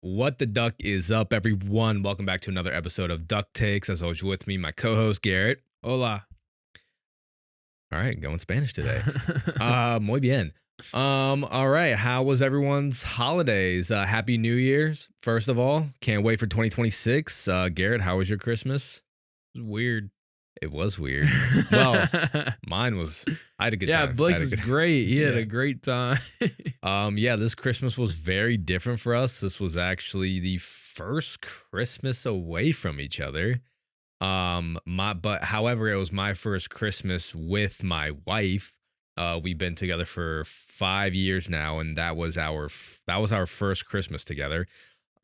What the duck is up, everyone? Welcome back to another episode of Duck Takes. As always, with me, my co-host Garrett. Hola. All right, going Spanish today. Muy bien. All right. How was everyone's holidays? Happy New Year's, first of all. Can't wait for 2026. Garrett, how was your Christmas? It's weird. It was weird. Well, mine was. I had a good yeah, time. Blake's I had is a good- great. He had Yeah. a great time. Yeah, this Christmas was very different for us. This was actually the first Christmas away from each other. However, it was my first Christmas with my wife. We've been together for 5 years now, and that was our first Christmas together.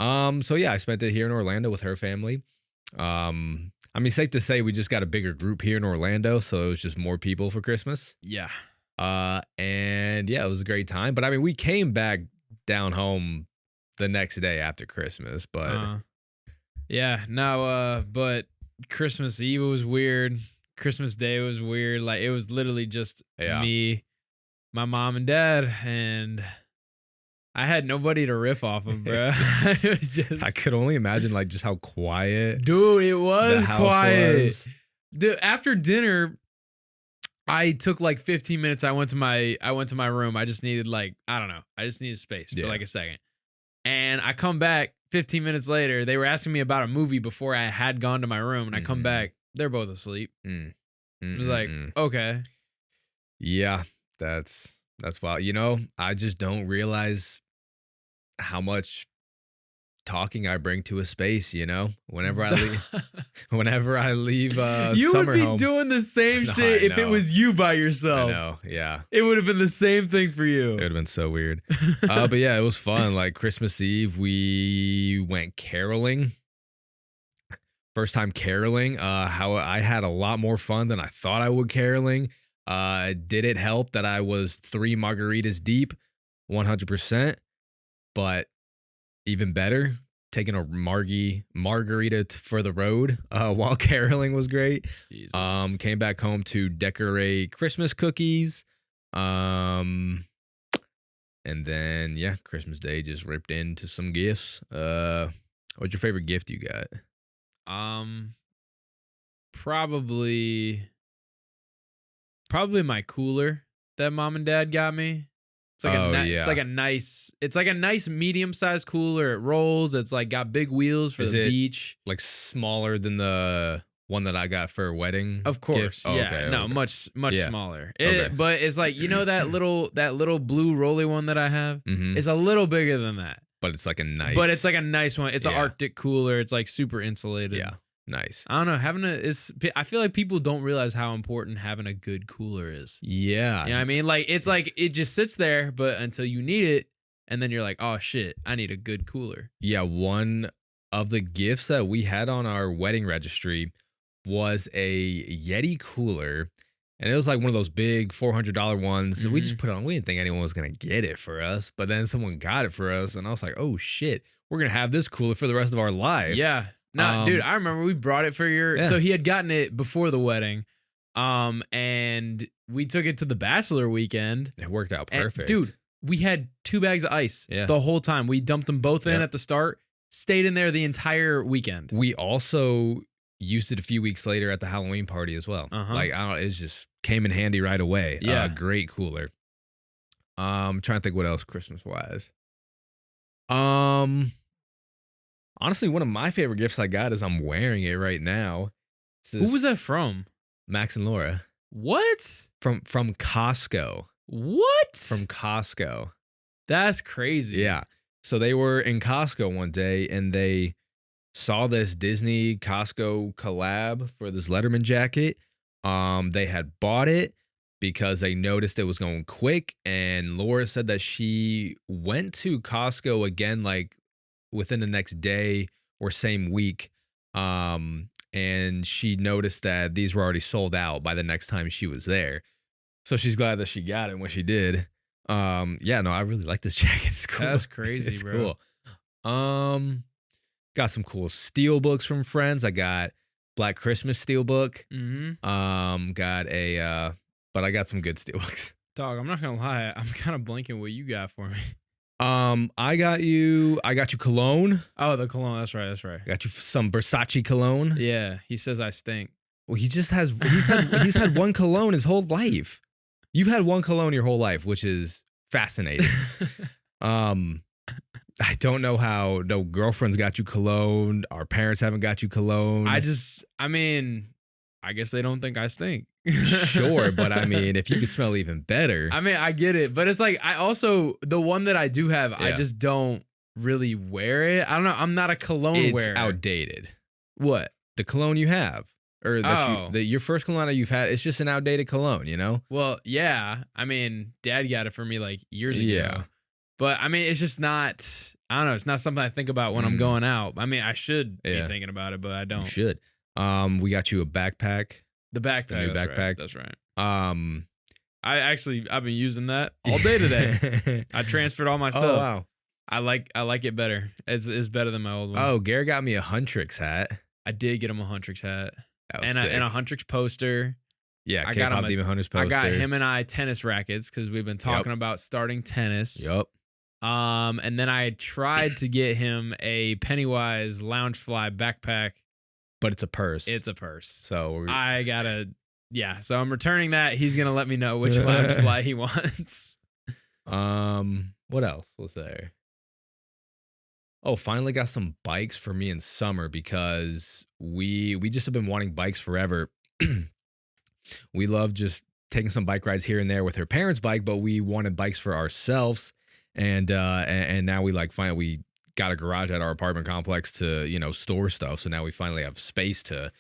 So yeah, I spent it here in Orlando with her family. I mean, safe to say we just got a bigger group here in Orlando, so it was just more people for Christmas. yeah. And yeah, it was a great time. But I mean, we came back down home the next day after Christmas, but But Christmas Eve was weird. Christmas Day was weird. Like it was literally just Yeah. me, my mom and dad, and I had nobody to riff off of, bro. It was just I could only imagine like just how quiet dude, it was the house quiet. was. After dinner, I took like 15 minutes. I went to my room. I just needed I just needed space for Yeah. like a second. And I come back 15 minutes later. They were asking me about a movie before I had gone to my room. And I come Mhm. back, they're both asleep. Mm. It was like, okay. Yeah, that's wild. You know, I just don't realize how much talking I bring to a space, you know? Whenever I leave you summer would be home. doing the same No, shit I if it know. was you by I yourself. know, yeah. It would have been the same thing for you. It would have been so weird. But yeah, it was fun. Like Christmas Eve, we went caroling. First time caroling. How I had a lot more fun than I thought I would caroling. Did it help that I was 3 margaritas deep? 100%. But even better, taking a margarita for the road while caroling was great. Jesus. Came back home to decorate Christmas cookies. And then yeah, Christmas Day just ripped into some gifts. What's your favorite gift you got? Probably my cooler that mom and dad got me. It's like Oh, it's like a nice medium-sized cooler. It rolls. It's like got big wheels for Is the it beach. Like smaller than the one that I got for a wedding? Of course. gift? Oh, Yeah. okay, No, okay. much Yeah. smaller. Okay. But it's like, you know that little blue rolly one that I have? Mhm. It's a little bigger than that. But it's like a nice. But it's like a nice one. It's an Yeah. Arctic cooler. It's like super insulated. yeah, nice. I don't know. I feel like people don't realize how important having a good cooler is. Yeah. You know what I mean? Like it's like it just sits there, but until you need it, and then you're like, oh shit, I need a good cooler. Yeah, one of the gifts that we had on our wedding registry was a Yeti cooler. And it was like one of those big $400 ones. We just put it on. We didn't think anyone was going to get it for us. But then someone got it for us. And I was like, oh shit, we're going to have this cooler for the rest of our life. Yeah. No, dude, I remember we brought it for your. Yeah. So he had gotten it before the wedding, and we took it to the bachelor weekend. It worked out And, perfect. dude, we had 2 bags of ice Yeah. the whole time. We dumped them both in Yep. at the start, stayed in there the entire weekend. We also used it a few weeks later at the Halloween party as well. Uh-huh. Like, I don't know, it just came in handy right away. Yeah. Great cooler. Trying to think what else Christmas wise. Honestly, one of my favorite gifts I got is I'm wearing it right now. Who was that from? Max and Laura What? from Costco. What? From Costco. That's crazy. Yeah. So they were in Costco one day and they saw this Disney Costco collab for this Letterman jacket. They had bought it because they noticed it was going quick. And Laura said that she went to Costco again, like within the next day or same week. And she noticed that these were already sold out by the next time she was there. So she's glad that she got it when she did. Yeah, no, I really like this jacket. It's cool. That's crazy, It's bro. cool. Got some cool steel books from friends. I got Black Christmas steel book. Mm-hmm. But I got some good steel books. Dog, I'm not gonna lie. I'm kind of blanking what you got for me. I got you cologne. Oh, the cologne. That's right. That's right. I got you some Versace cologne. Yeah, he says I stink. Well, he's had one cologne his whole life. You've had one cologne your whole life, which is fascinating. I don't know how no girlfriend's got you cologne. Our parents haven't got you cologne. I mean, I guess they don't think I stink. Sure, but I mean, if you could smell even better. I mean, I get it, but it's like I also the one that I do have, I Yeah. just don't really wear it. I don't know. I'm not a cologne It's wearer. outdated. What? The cologne you have, or that Oh. your first cologne that you've had, it's just an outdated cologne. You know? Well, yeah. I mean, Dad got it for me like years ago. Yeah. But I mean, it's just not. I don't know. It's not something I think about when I'm Mm. going out. I mean, I should be Yeah. thinking about it, but I You don't. should. We got you a backpack. The backpack. new that's backpack. Right, that's right. Um, I've been using that all day today. I transferred all my stuff. Oh wow. I like it better. It's better than my old one. Oh, Gary got me a Huntrix hat. I did get him a Huntrix hat That was and sick. a Huntrix poster. Yeah, I got K-pop him a- Demon Hunters poster. I got him and I tennis rackets because we've been talking about starting tennis. Yup. And then I tried to get him a Pennywise Loungefly backpack. But it's a purse. It's a purse. so we're, I gotta, yeah. So I'm returning that. He's gonna let me know which Loungefly he wants. what else was there? Oh, finally got some bikes for me in summer because we just have been wanting bikes forever. We love just taking some bike rides here and there with her parents' bike, but we wanted bikes for ourselves. And now we we got a garage at our apartment complex to, store stuff. So now we finally have space to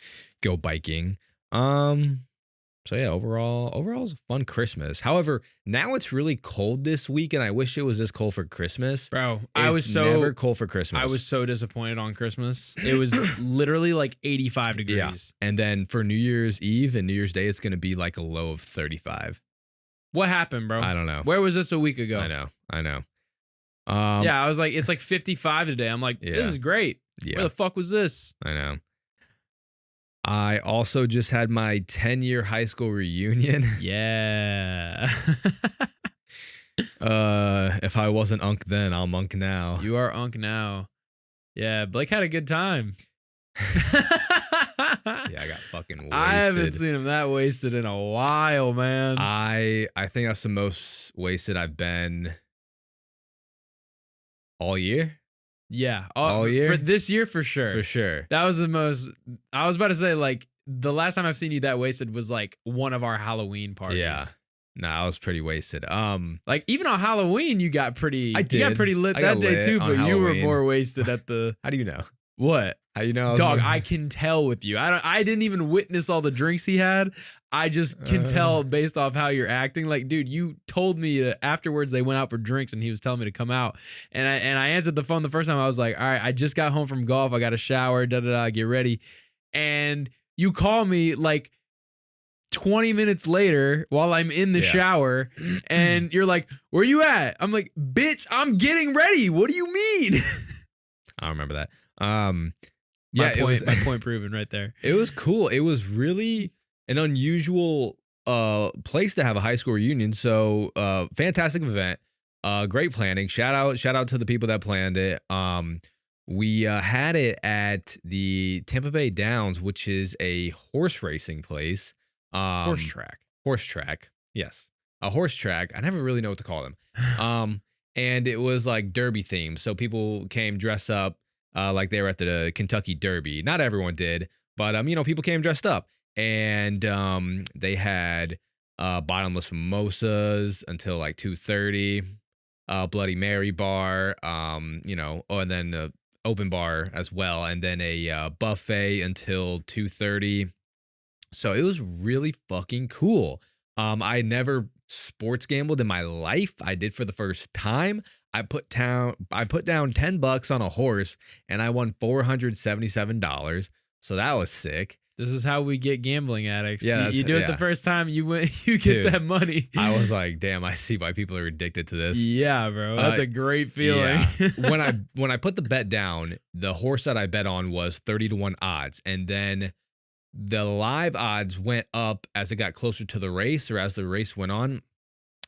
go biking. So yeah, overall it's a fun Christmas. However, now it's really cold this week, and I wish it was this cold for Christmas. Bro, It's never cold for Christmas. I was so disappointed on Christmas. It was literally like 85 degrees. Yeah. And then for New Year's Eve and New Year's Day, it's gonna be like a low of 35. What happened, bro? I don't know. Where was this a week ago? I know. Yeah, I was like, it's like 55 today. I'm like, Yeah. this is great. Yeah, Where the fuck was this? I know. I also just had my 10-year high school reunion. Yeah. If I wasn't Unk then, I'm Unk now. You are Unk now. Yeah, Blake had a good time. Yeah, I got fucking wasted. I haven't seen him that wasted in a while, man. I think that's the most wasted I've been all year. Yeah. All year? For this year, for sure. For sure. That was the most. I was about to say, like, the last time I've seen you that wasted was like one of our Halloween parties. Yeah. No, I was pretty wasted. Like, even on Halloween, you got pretty. I You got did. pretty lit I that got day lit too, on but you were Halloween. more wasted at the. How do you know? What? How you know? Dog, I can tell with you. I didn't even witness all the drinks he had. I just can tell based off how you're acting. Like, dude, you told me afterwards they went out for drinks and he was telling me to come out. And I answered the phone the first time. I was like, all right, I just got home from golf. I got a shower, get ready. And you call me like 20 minutes later while I'm in the Yeah. shower and you're like, where you at? I'm like, bitch, I'm getting ready. What do you mean? I don't remember that. My Yeah, my point proven right there. it was cool. It was really an unusual place to have a high school reunion. So fantastic event. Great planning. Shout out to the people that planned it. We had it at the Tampa Bay Downs, which is a horse racing place. Horse track. Horse track. Yes. A horse track. I never really know what to call them. And it was like Derby themed. So people came dressed up like they were at the Kentucky Derby. Not everyone did, but people came dressed up. And they had bottomless mimosas until like 2:30, Bloody Mary bar, and then the open bar as well, and then a buffet until 2:30. So it was really fucking cool. I never sports gambled in my life. I did for the first time. I put down $10 on a horse and I won $477. So that was sick. This is how we get gambling addicts. Yeah, you do it the yeah. first time, you get Dude, that money. I was like, damn, I see why people are addicted to this. Yeah, bro. That's a great feeling. Yeah. when I put the bet down, the horse that I bet on was 30-1 odds. And then the live odds went up as it got closer to the race or as the race went on.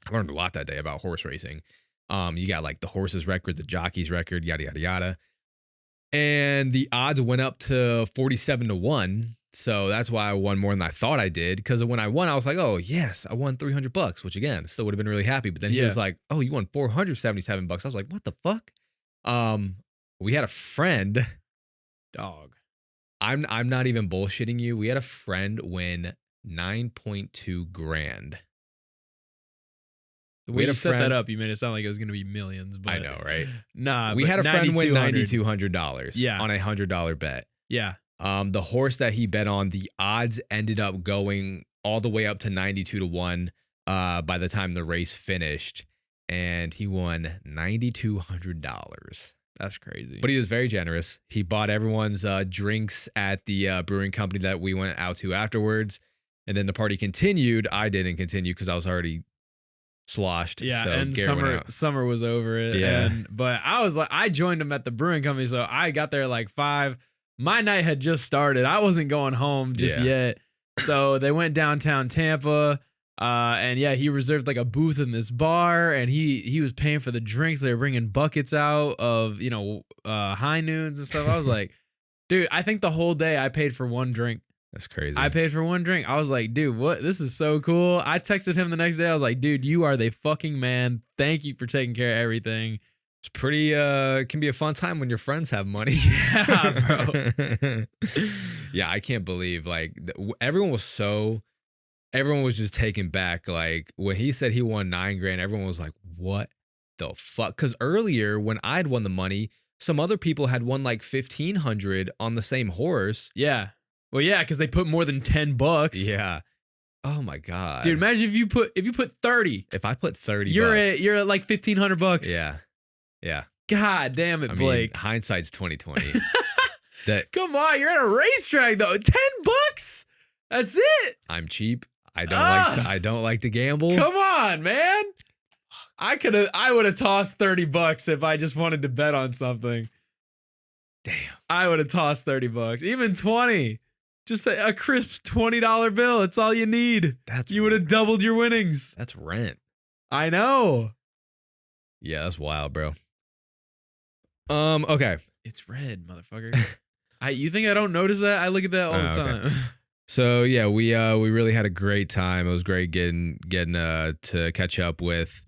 I learned a lot that day about horse racing. You got like the horse's record, the jockey's record, yada yada yada. And the odds went up to 47-1. So that's why I won more than I thought I did. Because when I won, I was like, oh, yes, I won $300, which again, still would have been really happy. But then he Yeah. was like, oh, you won $477. I was like, what the fuck? We had a friend. Dog. I'm not even bullshitting you. We had a friend win 9.2 grand. The We way had you a set that friend- up, you made it sound like it was going to be millions. But I know, right? Nah, We but had a friend win $9,200. $9,200 Yeah. on a $100 bet. Yeah. The horse that he bet on, the odds ended up going all the way up to 92-1 by the time the race finished, and he won $9,200. That's crazy. But he was very generous. He bought everyone's drinks at the brewing company that we went out to afterwards, and then the party continued. I didn't continue because I was already sloshed. yeah, so and Garrett went out. summer was over it. Yeah. But I was like, I joined him at the brewing company, so I got there like 5. My night had just started. I wasn't going home just Yeah. yet. So they went downtown Tampa. And yeah, he reserved like a booth in this bar, and he was paying for the drinks. They were bringing buckets out of, high noons and stuff. I was like, dude, I think the whole day I paid for one drink. That's crazy. I paid for one drink. I was like, dude, what? This is so cool. I texted him the next day. I was like, dude, you are the fucking man. Thank you for taking care of everything. It's pretty can be a fun time when your friends have money. Yeah, bro. Yeah, I can't believe everyone was just taken back. Like when he said he won $9 grand, everyone was like, what the fuck? Because earlier when I'd won the money, some other people had won like 1,500 on the same horse. Yeah. Well, yeah, because they put more than $10. Yeah. Oh my God. Dude, imagine if you put 30. if I put 30 You're bucks. at like $1,500. Yeah. Yeah. God damn it, I Blake. mean, hindsight's 2020. That Come on, you're at a racetrack though. $10. That's it. I'm cheap. I don't like to gamble. Come on, man. I would have tossed $30 if I just wanted to bet on something. Damn. I would have tossed $30. Even 20. Just a crisp $20 bill. It's all you need. You would have doubled your winnings. That's rent. I know. Yeah, that's wild, bro. Okay. It's red, motherfucker. You think I don't notice that? I look at that all the Oh, okay. time. So yeah, we really had a great time. It was great getting to catch up with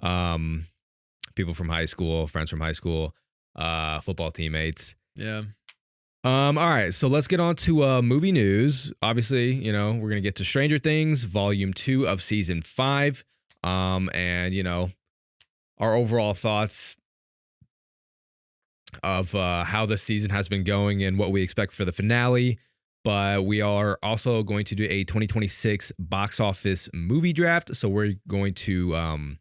people from high school, friends from high school, football teammates. Yeah. All right, so let's get on to movie news. Obviously, we're gonna get to Stranger Things, Volume 2 of Season 5, and our overall thoughts of how the season has been going and what we expect for the finale. But we are also going to do a 2026 box office movie draft. So we're going to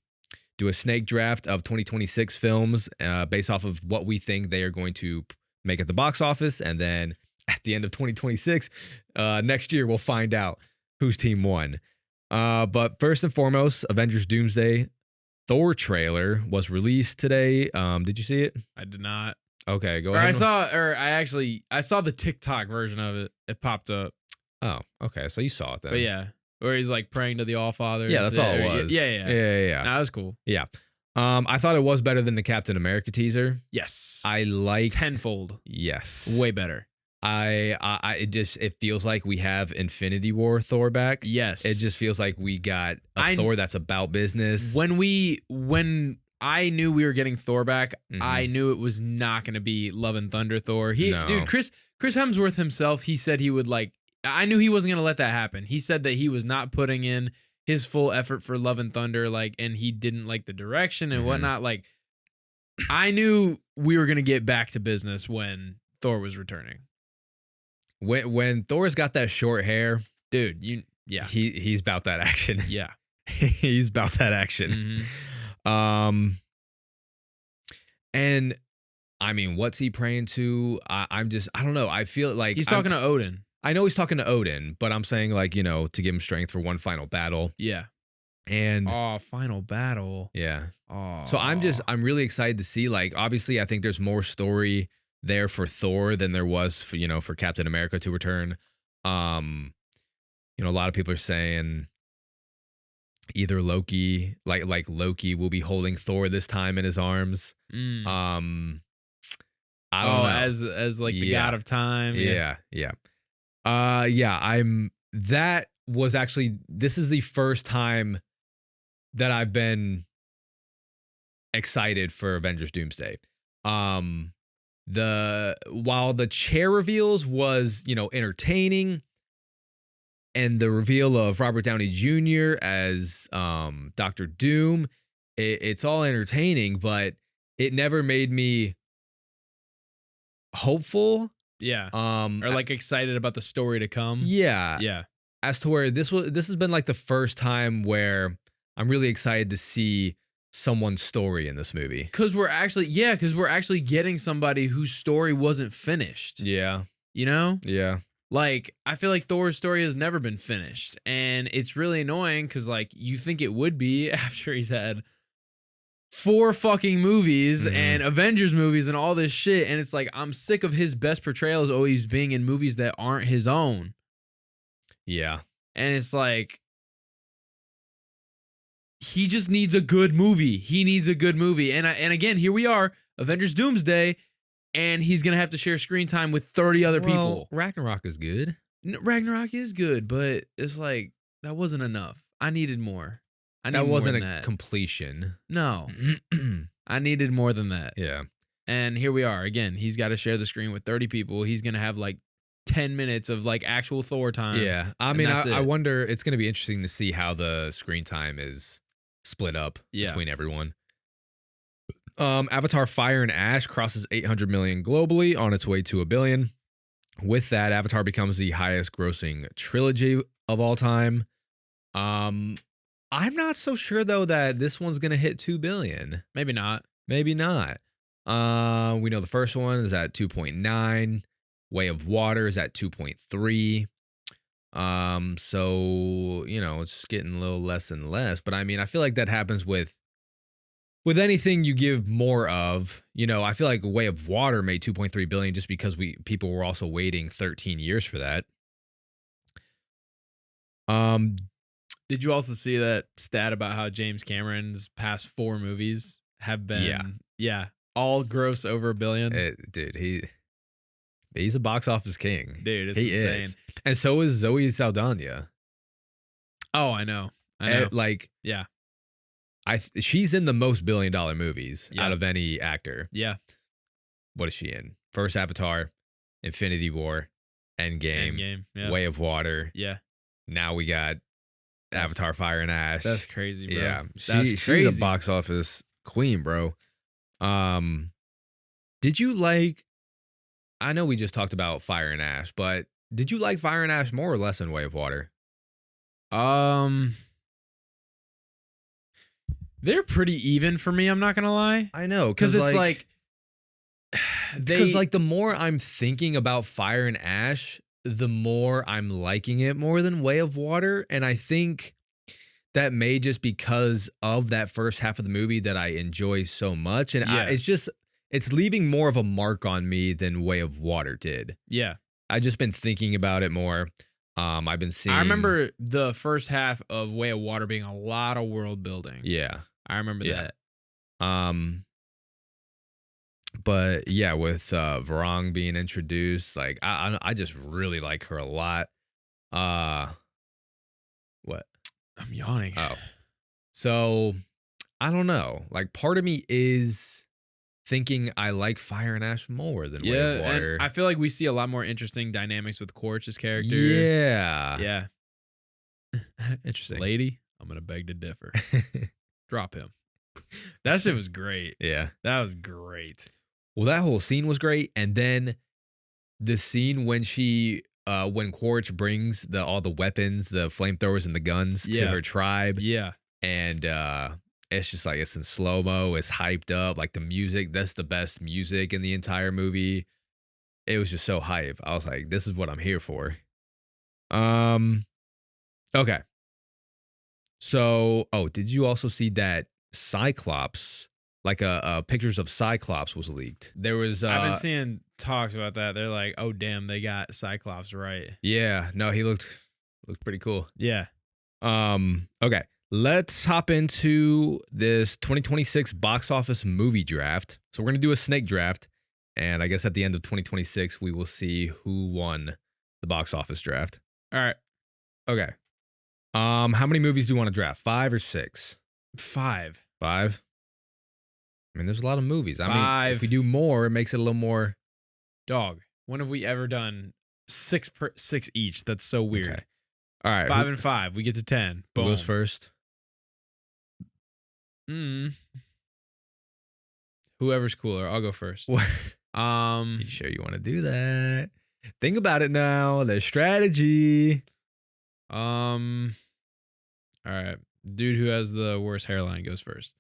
do a snake draft of 2026 films based off of what we think they are going to make at the box office. And then at the end of 2026, next year, we'll find out whose team won. But first and foremost, Avengers Doomsday Thor trailer was released today. Did you see it? I did not. Okay, go Or ahead. I saw the TikTok version of it. It popped up. Oh, okay. So you saw it then. But yeah, where he's like praying to the All Father. Yeah, that's all it was. Yeah. Yeah. That was cool. I thought it was better than the Captain America teaser. Yes. I like. Tenfold. Yes. Way better. It feels like we have Infinity War Thor back. Yes. It just feels like we got a Thor that's about business. When I knew we were getting Thor back, Mhm. I knew it was not going to be Love and Thunder Thor. No. Dude, Chris Hemsworth himself, he said he would I knew he wasn't going to let that happen. He said that he was not putting in his full effort for Love and Thunder, and he didn't like the direction and Mhm. whatnot. I knew we were going to get back to business when Thor was returning. When Thor's got that short hair, Dude, he's about that action. yeah. He's about that action. Mhm. And I mean, what's he praying to? I don't know. I feel like He's talking to Odin. I know he's talking to Odin, but I'm saying to give him strength for one final battle. Yeah. And Oh, final battle. yeah. Oh. So I'm really excited to see, obviously I think there's more story there for Thor than there was for Captain America to return. A lot of people are saying either Loki, like Loki will be holding Thor this time in his arms. Mm. I don't know. As like the god of time. Yeah. Yeah, that was actually, this is the first time that I've been excited for Avengers Doomsday. While the chair reveals was, entertaining, and the reveal of Robert Downey Jr. as Doctor Doom, it's all entertaining, but it never made me hopeful. Yeah. Or like excited about the story to come. Yeah. Yeah. As to where this has been like the first time where I'm really excited to see someone's story in this movie. Because we're actually getting somebody whose story wasn't finished. Yeah. You know? Yeah. Like, I feel like Thor's story has never been finished. And it's really annoying because, like, you think it would be after he's had 4 fucking movies and Avengers movies and all this shit. And it's like, I'm sick of his best portrayals always being in movies that aren't his own. Yeah. And it's like, he just needs a good movie. He needs a good movie. And again, here we are, Avengers Doomsday, and he's going to have to share screen time with 30 other people. Ragnarok is good. Ragnarok is good, but it's like, that wasn't enough. I needed more. That wasn't a completion. No. I needed more than that. Yeah. And here we are. Again, he's got to share the screen with 30 people. He's going to have like 10 minutes of like actual Thor time. Yeah. I mean, I wonder, it's going to be interesting to see how the screen time is split up between everyone. Avatar Fire and Ash crosses 800 million globally, on its way to $1 billion. With that, Avatar becomes the highest grossing trilogy of all time. I'm not so sure though that this one's gonna hit 2 billion. Maybe not. We know the first one is at 2.9. Way of Water is at 2.3. So it's getting a little less and less. But I mean, I feel like that happens with anything you give more of. I feel like Way of Water made 2.3 billion just because people were also waiting 13 years for that. Did you also see that stat about how James Cameron's past 4 movies have been all gross over $1 billion? Dude, he's a box office king. Dude, it's insane. Is. And so is Zoe Saldana. Oh, I know. She's in the most $1 billion movies out of any actor. Yeah. What is she in? First Avatar, Infinity War, Endgame, Way of Water. Yeah. Now we got Avatar Fire and Ash. That's crazy, bro. Yeah. She's a box office queen, bro. Did you like, I know we just talked about Fire and Ash, but did you like Fire and Ash more or less than Way of Water? They're pretty even for me, I'm not gonna lie. I know, because it's like because like the more I'm thinking about Fire and Ash, the more I'm liking it more than Way of Water. And I think that may just because of that first half of the movie that I enjoy so much. And it's leaving more of a mark on me than Way of Water did. Yeah. I've just been thinking about it more. I've been seeing. I remember the first half of Way of Water being a lot of world building. Yeah. I remember that. But yeah, with Varang being introduced, like I just really like her a lot. What? I'm yawning. Oh, so I don't know. Like, part of me is thinking I like Fire and Ash more than Way of Water. And I feel like we see a lot more interesting dynamics with Quaritch's character. Yeah. Interesting. Lady, I'm gonna beg to differ. Drop him. That shit was great. Yeah. That was great. Well, that whole scene was great. And then the scene when when Quaritch brings all the weapons, the flamethrowers and the guns to her tribe. Yeah. And it's just like, it's in slow-mo, it's hyped up. Like the music, that's the best music in the entire movie. It was just so hype. I was like, this is what I'm here for. Okay. So, did you also see that Cyclops, like pictures of Cyclops was leaked? There was I've been seeing talks about that. They're like, oh damn, they got Cyclops right. Yeah, no, he looked pretty cool. Yeah. Okay. let's hop into this 2026 box office movie draft. So we're gonna do a snake draft, and I guess at the end of 2026 we will see who won the box office draft. All right. Okay. How many movies do you want to draft? 5 or 6? 5. 5. I mean, there's a lot of movies. I mean, 5. if we do more, it makes it a little more. Dog. When have we ever done 6 each? That's so weird. Okay. All right. 5 and 5. We get to 10. Who Boom. goes first? Whoever's cooler. I'll go first. What? Um. You sure you want to do that? Think about it now. There's strategy. All right. Dude who has the worst hairline goes first.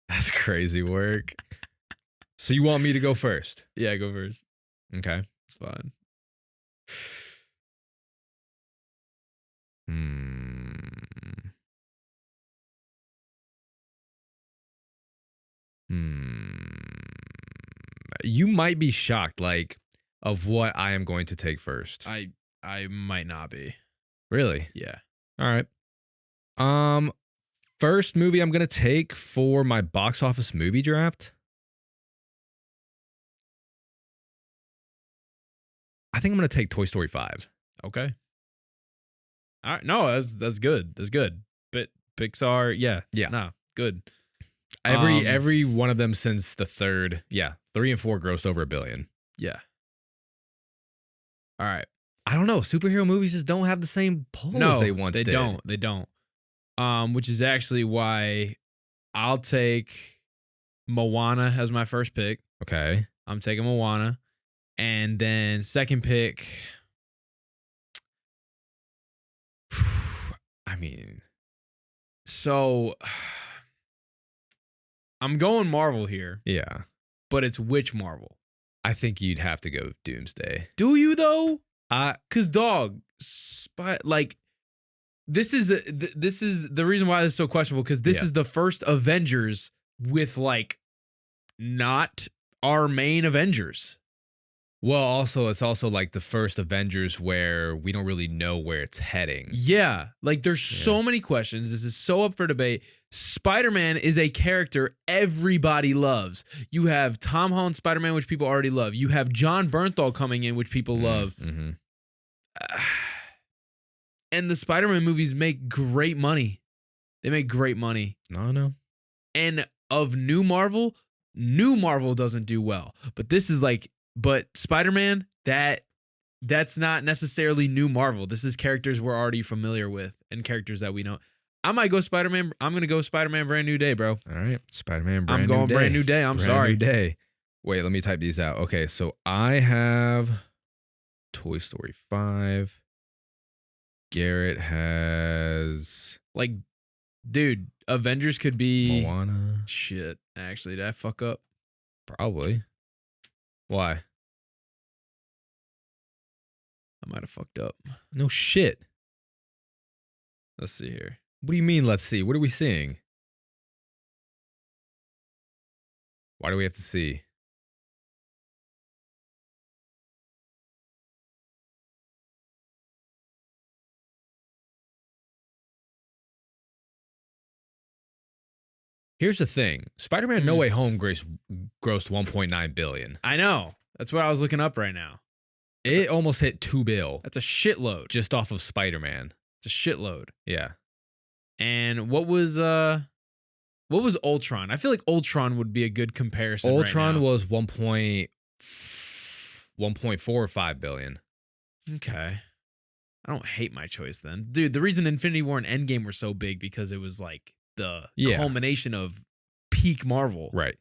That's crazy work. So you want me to go first? Yeah, go first. Okay. It's fine. You might be shocked, like, of what I am going to take first. I might not be. Really? Yeah. All right. First movie I'm gonna take for my box office movie draft. I think I'm gonna take Toy Story 5. Okay. All right. No, that's good. That's good. But Pixar, yeah. Yeah. No, good. Every one of them since the third. Yeah. 3 and 4 grossed over $1 billion. Yeah. All right. I don't know. Superhero movies just don't have the same pull as they once did. They don't. Which is actually why I'll take Moana as my first pick. Okay. I'm taking Moana. And then second pick. I mean, so I'm going Marvel here, yeah. but it's which Marvel? I think you'd have to go Doomsday. Do you though? Cause dog, like this is the reason why this is so questionable. Because this is the first Avengers with like not our main Avengers. Well, also, it's also like the first Avengers where we don't really know where it's heading. Yeah. Like there's so many questions. This is so up for debate. Spider-Man is a character everybody loves. You have Tom Holland Spider-Man, which people already love. You have John Bernthal coming in, which people love. Mm-hmm. And the Spider-Man movies make great money. They make great money. No. And of New Marvel doesn't do well. But this is like, but Spider-Man, that's not necessarily New Marvel. This is characters we're already familiar with and characters that we know. I might go Spider-Man. I'm going to go Spider-Man Brand New Day, bro. All right. Spider-Man Brand New Day. I'm going Brand New Day. I'm sorry. New Day. Wait, let me type these out. Okay, so I have Toy Story 5. Garrett has like, dude, Avengers could be Moana. Shit. Actually, did I fuck up? Probably. Why? I might have fucked up. No shit. Let's see here. What do you mean, let's see? What are we seeing? Why do we have to see? Here's the thing. Spider-Man No Way Home grossed $1.9 billion. I know. That's what I was looking up right now. It almost hit $2 billion. That's a shitload. Just off of Spider-Man. It's a shitload. Yeah. And what was Ultron? I feel like Ultron would be a good comparison. Ultron right now. was 1.45 billion. Okay. I don't hate my choice then. Dude, the reason Infinity War and Endgame were so big because it was like the culmination of peak Marvel. Right.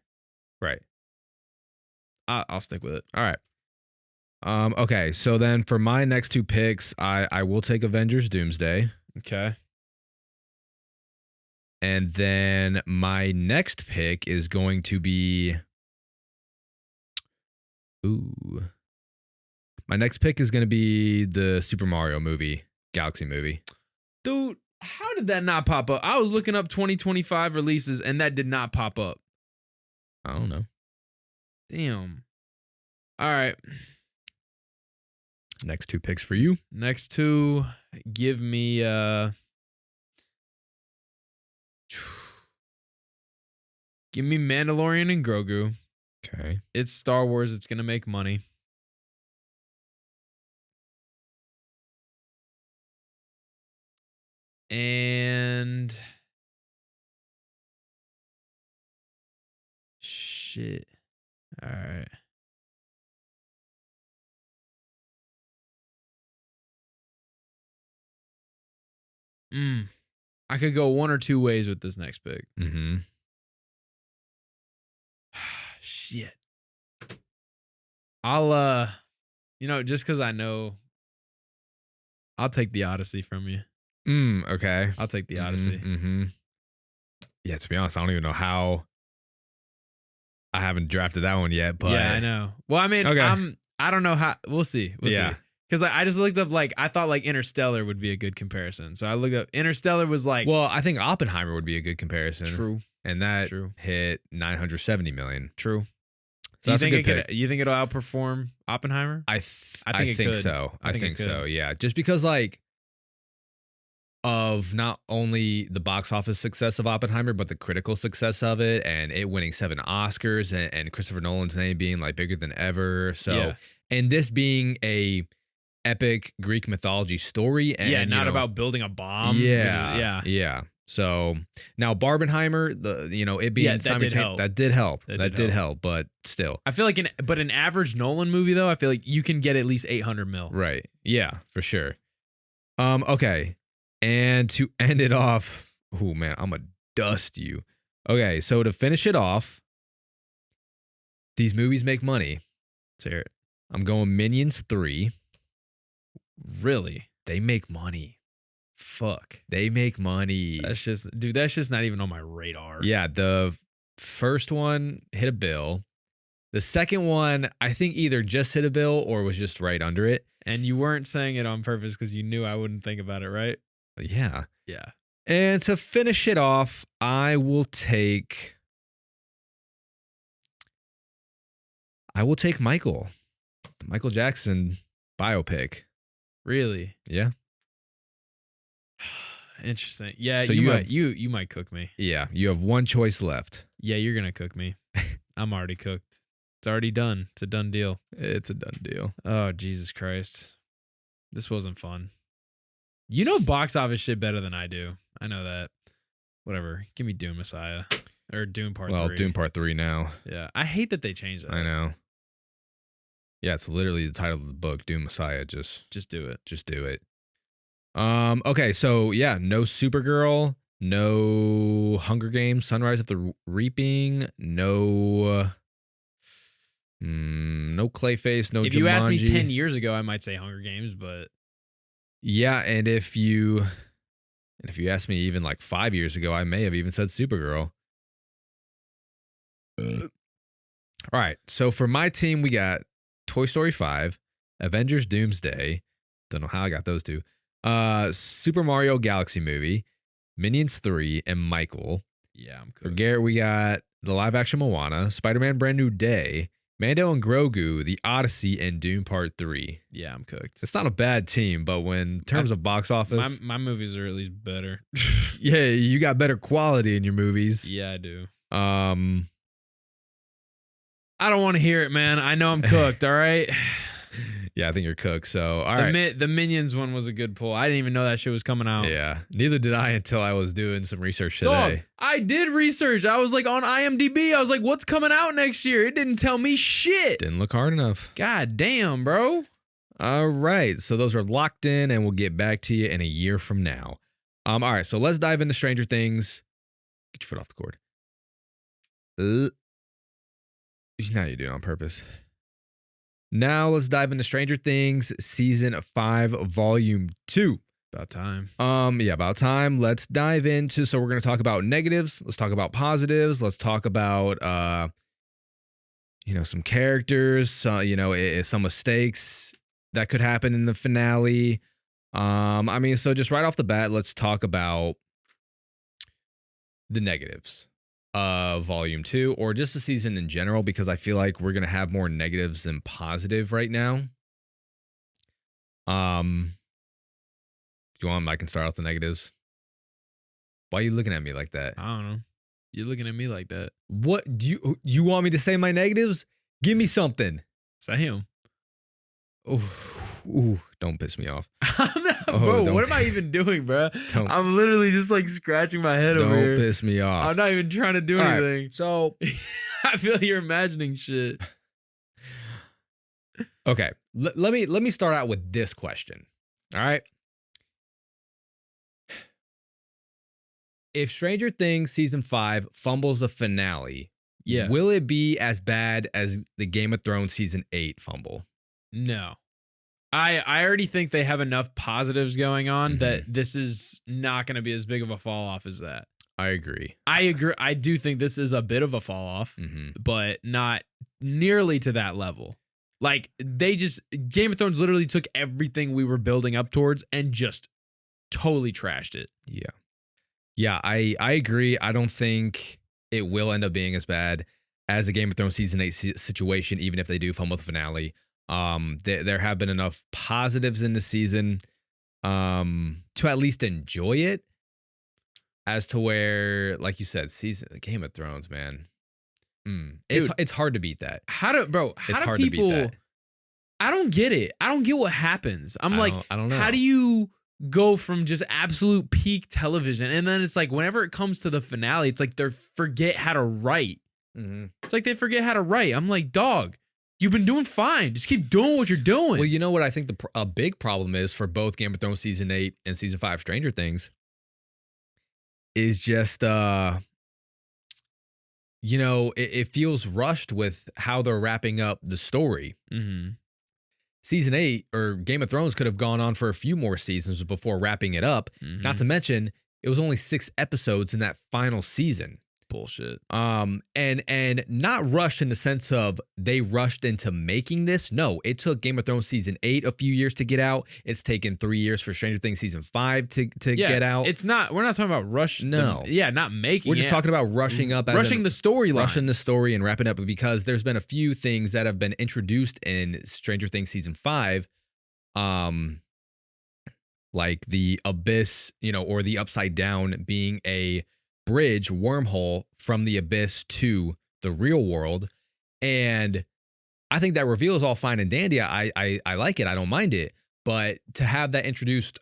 I'll stick with it. All right. Okay, so then for my next two picks, I will take Avengers Doomsday. Okay. And then my next pick is going to be my next pick is going to be the Super Mario movie, Galaxy movie. Dude, how did that not pop up? I was looking up 2025 releases and that did not pop up. I don't know. Damn. All right. Next two picks for you. Next two, give me give me Mandalorian and Grogu. Okay. It's Star Wars. It's gonna make money. And shit. All right. I could go one or two ways with this next pick. Mm-hmm. Shit. I'll just because I know, I'll take the Odyssey from you. Okay. I'll take the Odyssey. Mm-hmm. Yeah, to be honest, I don't even know how. I haven't drafted that one yet, but yeah, I know. Well, I mean, okay. I don't know how. We'll see. We'll Yeah. see. Because I just looked up, like, I thought like Interstellar would be a good comparison. So I looked up Interstellar was like, Well, I think Oppenheimer would be a good comparison. true, And that True. hit 970 million. true. So Do that's a good pick. you think it'll outperform Oppenheimer? I think it think could. so. I I think it think so. could. Yeah, just because like of not only the box office success of Oppenheimer, but the critical success of it, and it winning 7 Oscars, and Christopher Nolan's name being like bigger than ever. So, Yeah. and this being a epic Greek mythology story, and yeah, not you know, about building a bomb. yeah. So now Barbenheimer, it being Yeah, that did help. that did help. That That did did help, but still. I feel like an average Nolan movie though, I feel like you can get at least 800 mil. Right. Yeah, for sure. Okay. And to end it off, oh man, I'm gonna dust you. Okay, so to finish it off, these movies make money. Let's hear it. I'm going Minions 3. Really? They make money. Fuck. They make money. That's just not even on my radar. Yeah, the first one hit a bill. The second one, I think either just hit a bill or was just right under it. And you weren't saying it on purpose because you knew I wouldn't think about it, right? Yeah. Yeah. And to finish it off, I will take Michael. The Michael Jackson biopic. Really? Yeah. Interesting. Yeah, So you might cook me. Yeah. You have one choice left. Yeah, you're gonna cook me. I'm already cooked. It's already done. It's a done deal. It's a done deal. Oh, Jesus Christ. This wasn't fun. You know box office shit better than I do. I know that. Whatever. Give me Doom Messiah. Or Doom Part 3. Well, Doom Part 3 now. Yeah. I hate that they changed that. I know. Yeah, it's literally the title of the book, Doom Messiah. Just do it. do it. Okay, so yeah, no Supergirl, no Hunger Games, Sunrise of the Reaping, no Clayface, no If you asked me Jumanji. 10 years ago, I might say Hunger Games, but Yeah, and if you asked me even like 5 years ago, I may have even said Supergirl. All right, so for my team, we got Toy Story 5, Avengers Doomsday. Don't know how I got those two. Super Mario Galaxy Movie, Minions 3, and Michael. yeah, I'm For cooked. Garrett, we got the live action Moana, Spider-Man Brand New Day, Mando and Grogu, The Odyssey, and Doom Part 3. Yeah, I'm cooked. It's not a bad team, but when in terms of box office, My movies are at least better. yeah, you got better quality in your movies. Yeah, I do. I don't want to hear it, man. I know I'm cooked, all right? Yeah, I think you're cooked. So, all right. The Minions one was a good pull. I didn't even know that shit was coming out. Yeah, neither did I until I was doing some research Dog, today. I did research. I was like on IMDb. I was like, what's coming out next year? It didn't tell me shit. Didn't look hard enough. God damn, bro. All right, so those are locked in, and we'll get back to you in a year from now. All right, so let's dive into Stranger Things. Get your foot off the cord. Now you do it on purpose. Now let's dive into Stranger Things Season 5, Volume 2. About time. Yeah, about time. Let's dive into, so we're going to talk about negatives. Let's talk about positives. Let's talk about, some characters, some mistakes that could happen in the finale. So just right off the bat, let's talk about the negatives of Volume 2, or just the season in general, because I feel like we're going to have more negatives than positive right now. Do you want? I can start out the negatives. Why are you looking at me like that? I don't know. You're looking at me like that. What do you want me to say? My negatives? Give me something. Sam. Ooh, don't piss me off. I'm not, Oh, bro, don't- what am I even doing, bro? Don't, I'm literally just like scratching my head over don't here. piss me off. I'm not even trying to do All right, anything. so I feel like you're imagining shit. okay, let me start out with this question. All right. If Stranger Things season 5 fumbles the finale, Yeah. will it be as bad as the Game of Thrones season 8 fumble? No. I already think they have enough positives going on Mhm. that this is not going to be as big of a fall off as that. I agree. I agree. I do think this is a bit of a fall off, but not nearly to that level. Like Game of Thrones literally took everything we were building up towards and just totally trashed it. Yeah. Yeah, I agree. I don't think it will end up being as bad as the Game of Thrones season 8 situation, even if they do fumble the finale. There have been enough positives in the season to at least enjoy it, as to where, like you said, Game of Thrones, man. It's hard to beat that. How do Hard to beat people that. I don't get it. I don't get what happens. I don't know. how do you go from just absolute peak television and then it's like whenever it comes to the finale, it's like they forget how to write. It's like they forget how to write. I'm like, dog, you've been doing fine. Just keep doing what you're doing. Well, you know what I think a big problem is for both Game of Thrones season 8 and season 5 Stranger Things is just it feels rushed with how they're wrapping up the story. Season 8 or Game of Thrones could have gone on for a few more seasons before wrapping it up. Not to mention, it was only 6 episodes in that final season. Bullshit. And not rushed in the sense of they rushed into making this. No, it took Game of Thrones season 8 a few years to get out. It's taken 3 years for Stranger Things season 5 to get out. It's not. We're not talking about rush. No. Not making. We're just talking about rushing up, rushing the storyline, rushing the story and wrapping up, because there's been a few things that have been introduced in Stranger Things season 5, like the abyss, or the upside down being a bridge wormhole from the abyss to the real world. And I think that reveal is all fine and dandy. I like it. I don't mind it. But to have that introduced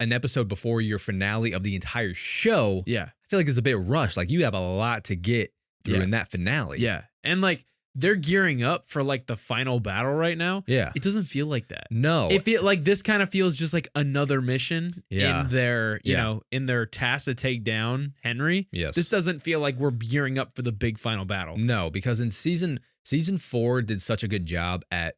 an episode before your finale of the entire show, I feel like it's a bit rushed. Like, you have a lot to get through in that finale. Yeah. And like, they're gearing up for like the final battle right now. Yeah. It doesn't feel like that. No. It feel like this kind of feels just like another mission in their, in their task to take down Henry. Yes. This doesn't feel like we're gearing up for the big final battle. No, because in season 4 did such a good job at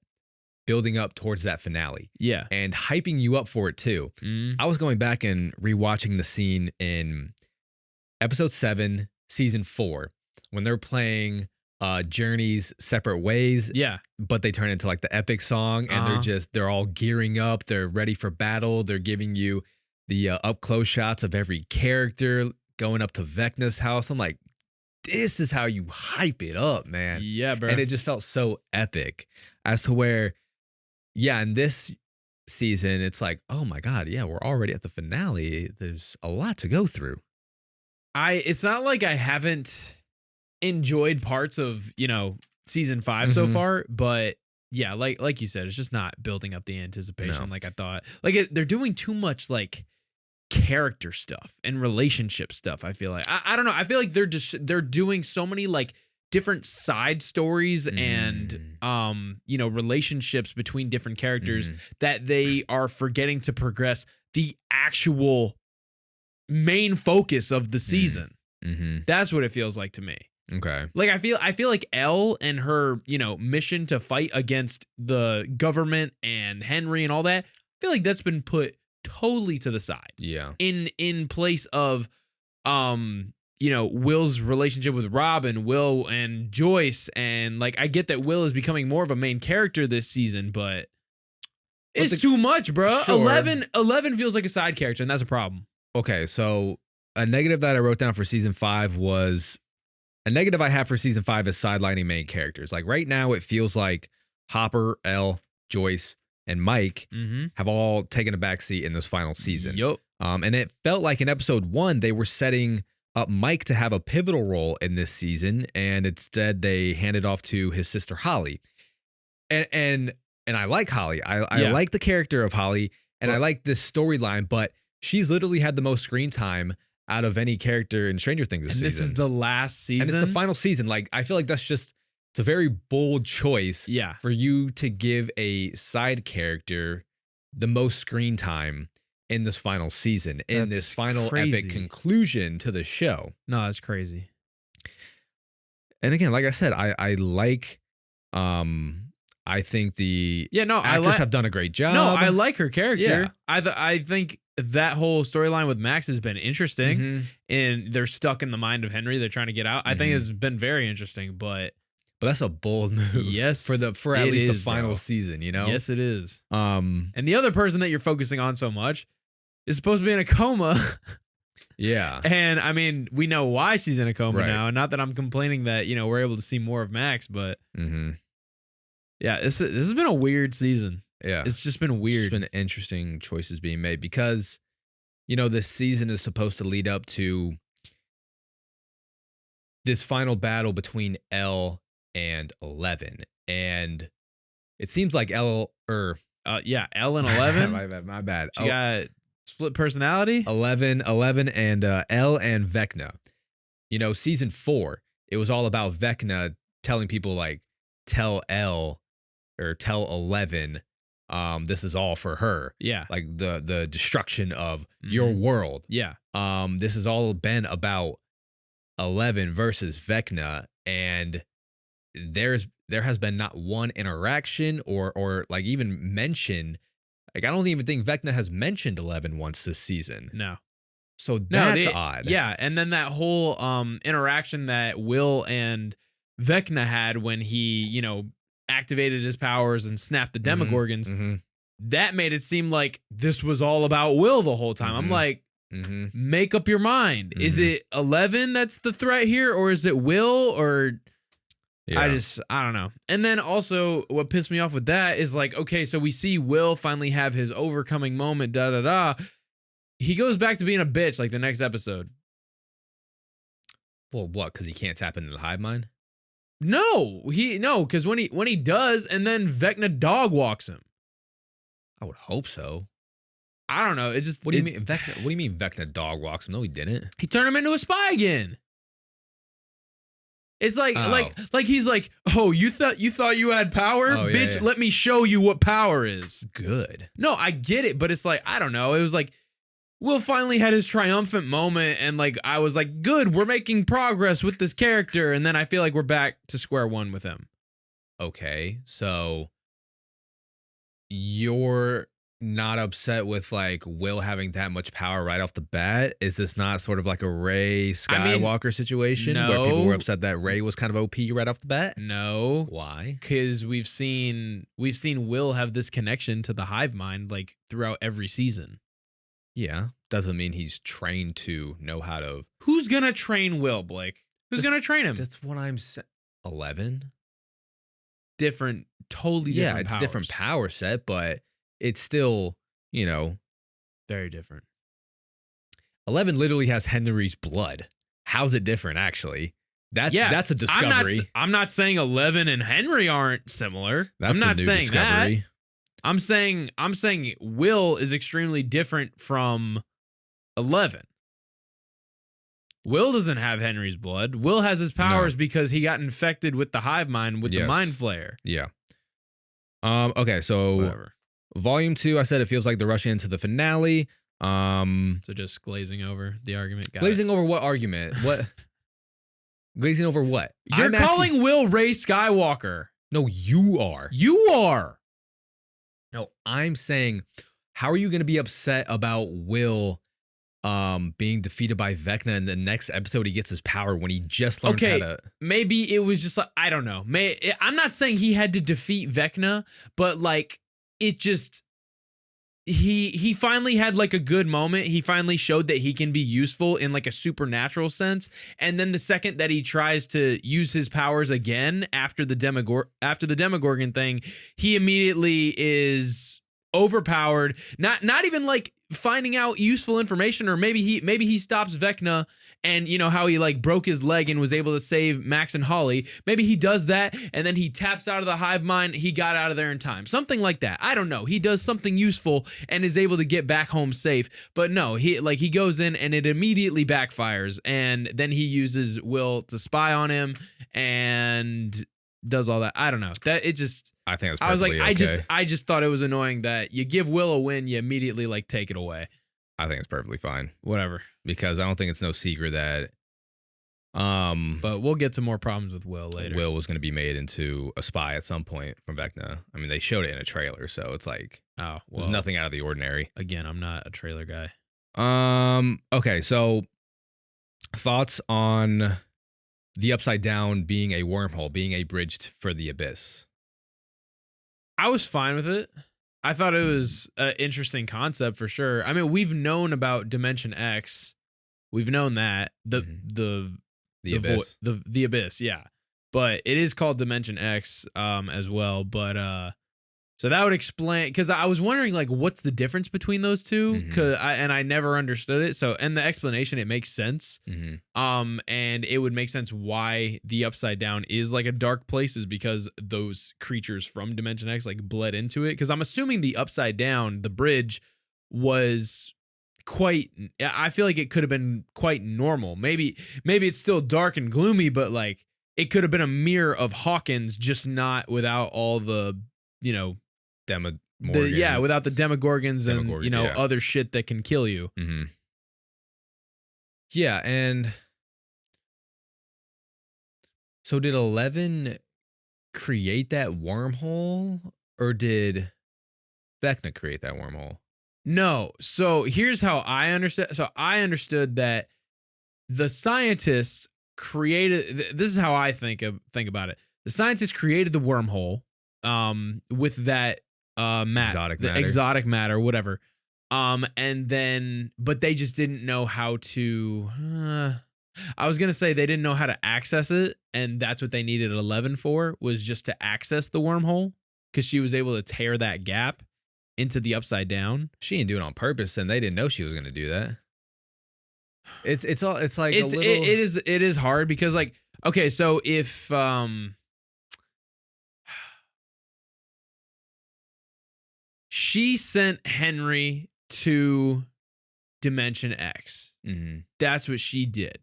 building up towards that finale. Yeah. And hyping you up for it too. I was going back and rewatching the scene in episode 7, season 4, when they're playing Journey's Separate Ways. Yeah. But they turn into like the epic song, and they're all gearing up. They're ready for battle. They're giving you the up close shots of every character going up to Vecna's house. I'm like, this is how you hype it up, man. Yeah, bro. And it just felt so epic, as to where, in this season, it's like, oh my God, we're already at the finale. There's a lot to go through. It's not like I haven't enjoyed parts of, season 5 so far, but like you said, it's just not building up the anticipation like I thought. Like they're doing too much like character stuff and relationship stuff. I feel like I don't know. I feel like they're doing so many like different side stories and relationships between different characters that they are forgetting to progress the actual main focus of the season. That's what it feels like to me. Okay. Like I feel like Elle and her, mission to fight against the government and Henry and all that, I feel like that's been put totally to the side. Yeah. In place of Will's relationship with Robin, Will and Joyce, and like I get that Will is becoming more of a main character this season, but it's too much, bro. Sure. 11 feels like a side character, and that's a problem. Okay, so a negative that I wrote down for season 5 was a negative I have for season 5 is sidelining main characters. Like right now, it feels like Hopper, Elle, Joyce, and Mike Mm-hmm. have all taken a backseat in this final season. Yup. And it felt like in episode 1, they were setting up Mike to have a pivotal role in this season, and instead they handed off to his sister Holly. And I like Holly. I Yeah. like the character of Holly, and I But- like this storyline, but she's literally had the most screen time out of any character in Stranger Things this And season. this is the last season. And it's the final season. Like, I feel like it's a very bold choice Yeah. for you to give a side character the most screen time in this final season, in That's this final crazy. epic conclusion to the show. No, that's crazy. And again, like I said, I like, I think the Yeah, no, actors have done a great job. No, I like her character. Yeah. I think that whole storyline with Max has been interesting, Mhm. and they're stuck in the mind of Henry. They're trying to get out. I think Mhm. it's been very interesting, but But that's a bold move. Yes, for at it least the is, final bro. season, you know? yes, it is. And And the other person that you're focusing on so much is supposed to be in a coma. yeah. And I mean, we know why she's in a coma Right. now. And not that I'm complaining that, we're able to see more of Max, but Mm-hmm. yeah, this has been a weird season. Yeah. It's just been weird. It's been interesting choices being made because, this season is supposed to lead up to this final battle between Elle and 11. And it seems like Elle, Yeah, Elle and 11. my bad. She got split personality. 11 and Elle and Vecna. Season 4, it was all about Vecna telling people like, tell Elle or tell 11, this is all for her. Yeah. Like the destruction of your world. Yeah. This has all been about 11 versus Vecna, and there has been not one interaction or like even mention. Like, I don't even think Vecna has mentioned 11 once this season. No. So that's they- odd. Yeah, and then that whole interaction that Will and Vecna had when he, activated his powers and snapped the Demogorgons, Mhm. that made it seem like this was all about Will the whole time. I'm Mhm. like, Mhm. make up your mind. Is Mhm. it 11 that's the threat here, or is it Will? Or Yeah. I don't know. And then also what pissed me off with that is like, okay, so we see Will finally have his overcoming moment, He goes back to being a bitch like the next episode. Well, what? Because he can't tap into the hive mind? No, because when he does, and then Vecna dog walks him. I would hope so. I don't know. It just What do you mean Vecna? What do you mean Vecna dog walks him? No, he didn't. He turned him into a spy again. It's like Oh. like he's like, oh, you thought you had power, Oh, yeah, bitch. yeah. Let me show you what power is. Good. No, I get it, but it's like I don't know. It was like Will finally had his triumphant moment, and like I was like, good, we're making progress with this character, and then I feel like we're back to square one with him. Okay, so you're not upset with like Will having that much power right off the bat? Is this not sort of like a Rey Skywalker situation where people were no. upset that Rey was kind of OP right off the bat? No, Why? because we've seen Will have this connection to the hive mind like throughout every season. Yeah, doesn't mean he's trained to know how to. Who's gonna train Will, Blake? Who's gonna train him? That's what I'm saying. 11. Different, totally different. Yeah, it's different powers. power set, but it's still, Very different. 11 literally has Henry's blood. How's it different? Actually, that's a discovery. I'm not saying 11 and Henry aren't similar. That's I'm not a new saying discovery. that. I'm saying Will is extremely different from 11. Will doesn't have Henry's blood. Will has his powers because he got infected with the hive mind with the Yes. mind flare. Yeah. Okay, so Whatever. volume 2, I said it feels like they're rushing into the finale. So just glazing over the argument. Got it. Glazing over what argument? What? Glazing over what? You're I'm asking- calling Will Rey Skywalker. No, you are. You are. No, I'm saying, how are you going to be upset about Will being defeated by Vecna in the next episode he gets his power when he just learned Okay. how to... Maybe it was just like, I don't know. I'm not saying he had to defeat Vecna, but like it just he finally had like a good moment. He finally showed that he can be useful in like a supernatural sense. And then the second that he tries to use his powers again after the Demogorgon thing, he immediately is overpowered. Not even like finding out useful information, or maybe he stops Vecna, and you know how he like broke his leg and was able to save Max and Holly. Maybe he does that and then he taps out of the hive mind. He got out of there in time, something like that. I don't know. He does something useful and is able to get back home safe. But no, he goes in and it immediately backfires, and then he uses Will to spy on him and does all that. I don't know. That it just. I think it's I was like, okay. I just thought it was annoying that you give Will a win, you immediately like take it away. I think it's perfectly fine. Whatever. Because I don't think it's no secret that but we'll get to more problems with Will later. Will was going to be made into a spy at some point from Vecna. I mean, they showed it in a trailer, so it's like there's nothing out of the ordinary. Again, I'm not a trailer guy. Okay, so thoughts on the Upside Down being a wormhole, being a bridge for the abyss? I was fine with it. I thought it was an interesting concept for sure. I mean, we've known about Dimension X. We've known that the abyss, the abyss, yeah. But it is called Dimension X as well. But so that would explain, because I was wondering like what's the difference between those two, and I never understood it. So, and the explanation, it makes sense. And it would make sense why the Upside Down is like a dark place, is because those creatures from Dimension X like bled into it. Because I'm assuming the Upside Down, the bridge, was quite. I feel like it could have been quite normal. Maybe it's still dark and gloomy, but like it could have been a mirror of Hawkins, just not without all the without the Demogorgons and other shit that can kill you. Yeah, and so did 11 create that wormhole, or did Vecna create that wormhole? No. So here's how I understood. So I understood that the scientists created. This is how I think about it. The scientists created the wormhole with that exotic matter, whatever. And then, but they just didn't know how to. I was gonna say they didn't know how to access it, and that's what they needed 11 for, was just to access the wormhole, because she was able to tear that gap into the Upside Down. She didn't do it on purpose, and they didn't know she was gonna do that. It is hard because like, okay, so if she sent Henry to Dimension X. That's what she did.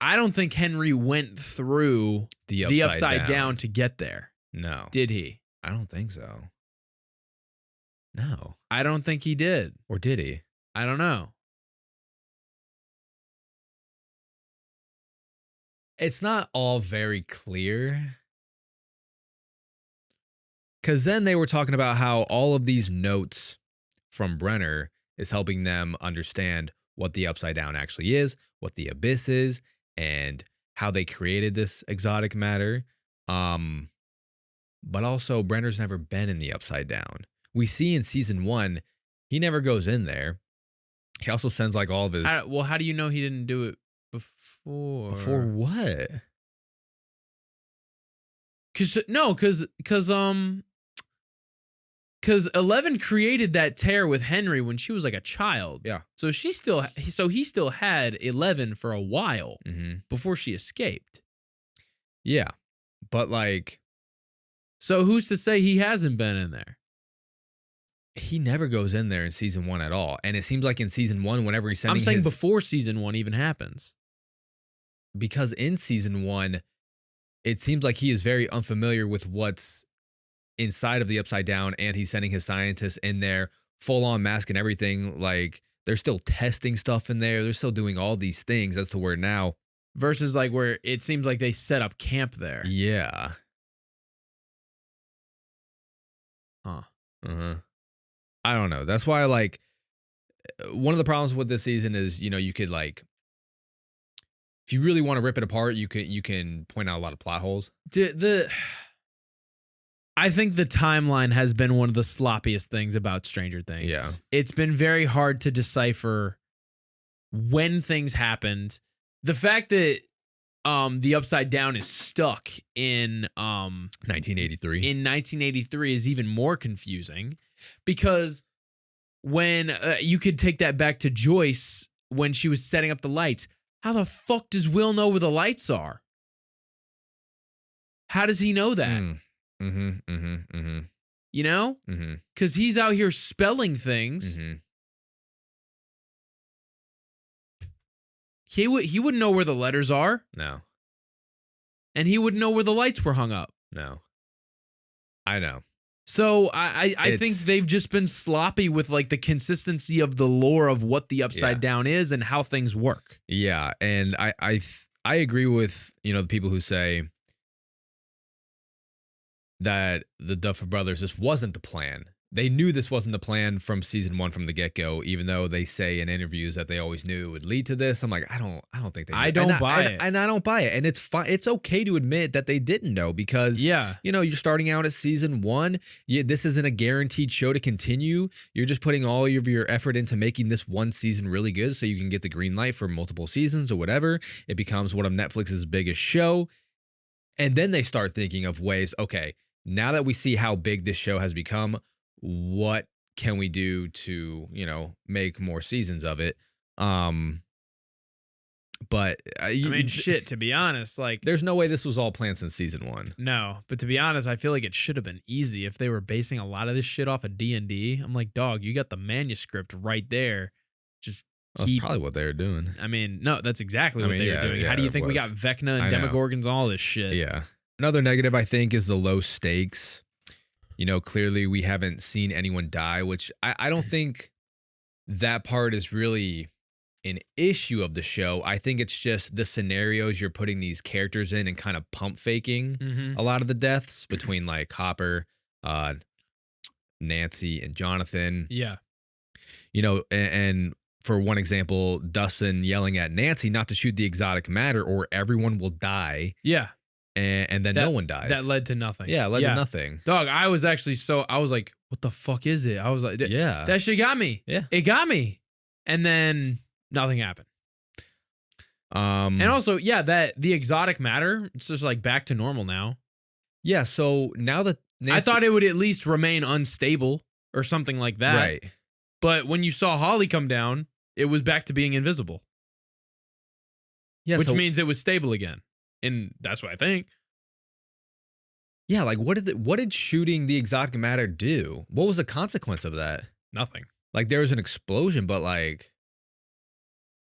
I don't think Henry went through the upside down to get there. No. Did he? I don't think so. No. I don't think he did. Or did he? I don't know. It's not all very clear. Because then they were talking about how all of these notes from Brenner is helping them understand what the Upside Down actually is, what the Abyss is, and how they created this exotic matter. But also, Brenner's never been in the Upside Down. We see in season 1, he never goes in there. He also sends like all of his... Well, how do you know he didn't do it before? Before what? Because 11 created that tear with Henry when she was like a child. Yeah. So he still had 11 for a while before she escaped. Yeah. But like... So who's to say he hasn't been in there? He never goes in there in season 1 at all. And it seems like in season 1, whenever he's sending before season 1 even happens. Because in season 1, it seems like he is very unfamiliar with what's inside of the Upside Down, and he's sending his scientists in there, full on mask and everything. Like, they're still testing stuff in there. They're still doing all these things as to where now. Versus like where it seems like they set up camp there. Yeah. Huh. I don't know. That's why, like, one of the problems with this season is, you could like, if you really want to rip it apart, you can point out a lot of plot holes. I think the timeline has been one of the sloppiest things about Stranger Things. Yeah. It's been very hard to decipher when things happened. The fact that the Upside Down is stuck in 1983. in 1983 is even more confusing because when you could take that back to Joyce when she was setting up the lights. How the fuck does Will know where the lights are? How does he know that? You know? Because he's out here spelling things. He wouldn't know where the letters are. No. And he wouldn't know where the lights were hung up. No. I know. So I think they've just been sloppy with like the consistency of the lore of what the Upside Down is and how things work. Yeah, and I agree with, the people who say that the Duffer Brothers, this wasn't the plan. They knew this wasn't the plan from season 1 from the get-go, even though they say in interviews that they always knew it would lead to this. I'm like, I don't think they did. I don't buy it. And I don't buy it. And it's fine. It's okay to admit that they didn't know because, you're starting out at season 1. This isn't a guaranteed show to continue. You're just putting all of your effort into making this one season really good so you can get the green light for multiple seasons or whatever. It becomes one of Netflix's biggest show. And then they start thinking of ways, okay, now that we see how big this show has become, what can we do to, make more seasons of it? But shit, to be honest, like there's no way this was all planned since season 1. No, but to be honest, I feel like it should have been easy if they were basing a lot of this shit off of D&D. I'm like, dog, you got the manuscript right there. Just That's probably what they were doing. I mean, no, that's exactly what they were doing. How do you think we got Vecna and Demogorgons, all this shit? Yeah. Another negative, I think, is the low stakes. Clearly we haven't seen anyone die, which I don't think that part is really an issue of the show. I think it's just the scenarios you're putting these characters in and kind of pump faking a lot of the deaths between like Hopper, Nancy, and Jonathan. Yeah. And for one example, Dustin yelling at Nancy not to shoot the exotic matter or everyone will die. Yeah. And then no one dies. That led to nothing. Yeah, led to nothing. Dog, I was like, what the fuck is it? I was like, that shit got me. Yeah. It got me. And then nothing happened. And also, that the exotic matter, it's just like back to normal now. Yeah, so now that I thought it would at least remain unstable or something like that. Right. But when you saw Holly come down, it was back to being invisible. Yeah, which means it was stable again. And that's what I think. Yeah, like what did shooting the exotic matter do? What was the consequence of that? Nothing. Like there was an explosion, but like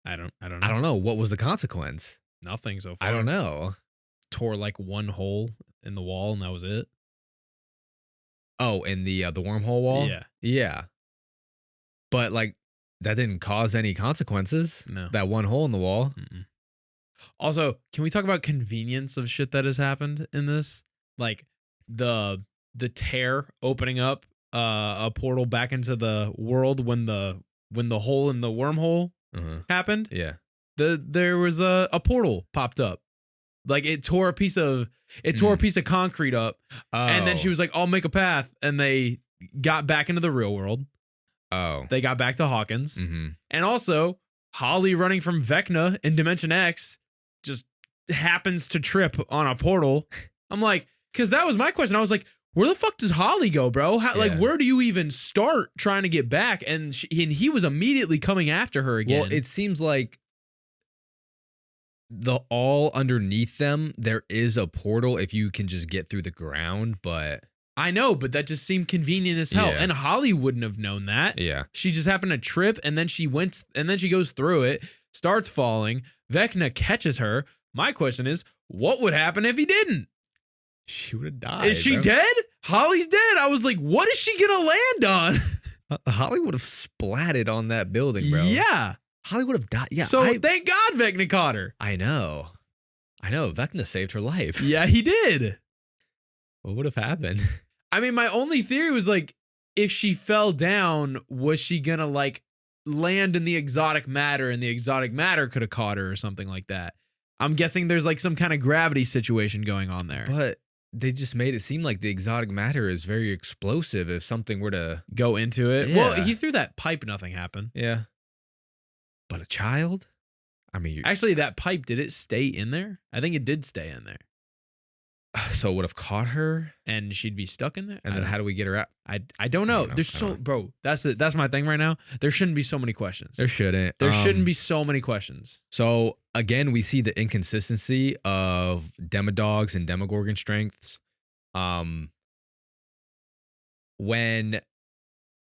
I don't know. I don't know. What was the consequence? Nothing so far. I don't know. Tore like one hole in the wall and that was it. Oh, in the wormhole wall? Yeah. Yeah. But like that didn't cause any consequences. No. That one hole in the wall. Mm-mm. Also, can we talk about convenience of shit that has happened in this? Like the tear opening up a portal back into the world when the hole in the wormhole happened. Yeah. There was a portal popped up. Like it tore a piece of concrete up. And then she was like, I'll make a path. And they got back into the real world. Oh. They got back to Hawkins. Mm-hmm. And also, Holly running from Vecna in Dimension X just happens to trip on a portal. I'm like, because that was my question. I was like, where the fuck does Holly go, bro? Like, where do you even start trying to get back? And he was immediately coming after her again. Well, it seems like all underneath them, there is a portal if you can just get through the ground, but... I know, but that just seemed convenient as hell. Yeah. And Holly wouldn't have known that. Yeah. She just happened to trip, and then she goes through it, starts falling. Vecna catches her. My question is, what would happen if he didn't? She would have died. Is she dead? Holly's dead. I was like, what is she gonna land on? Holly would have splatted on that building, bro. Yeah. Holly would have died. Yeah. So thank God Vecna caught her. I know. Vecna saved her life. Yeah, he did. What would have happened? I mean, my only theory was like, if she fell down, was she gonna like land in the exotic matter and the exotic matter could have caught her or something like that? I'm guessing there's like some kind of gravity situation going on there. But they just made it seem like the exotic matter is very explosive if something were to go into it. Yeah. Well, he threw that pipe, nothing happened. Yeah. But a child? I mean, Actually, that pipe, did it stay in there? I think it did stay in there. so it would have caught her, And she'd be stuck in there. and then how do we get her out? I don't I don't know. know. There's I don't so know. bro. That's my thing right now. There shouldn't be so many questions. There shouldn't. There shouldn't be so many questions. So again, we see the inconsistency of Demodog's and Demogorgon strengths. When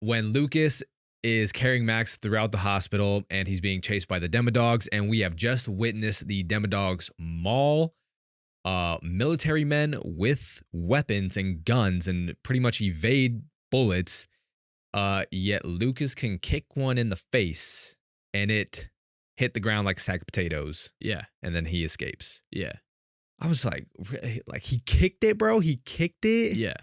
Lucas is carrying Max throughout the hospital and he's being chased by the Demodogs, and we have just witnessed the Demodogs maul military men with weapons and guns and pretty much evade bullets. Yet Lucas can kick one in the face and it hit the ground like a sack of potatoes, Yeah. and then he escapes. Yeah. I was like he kicked it, bro. He kicked it. Yeah.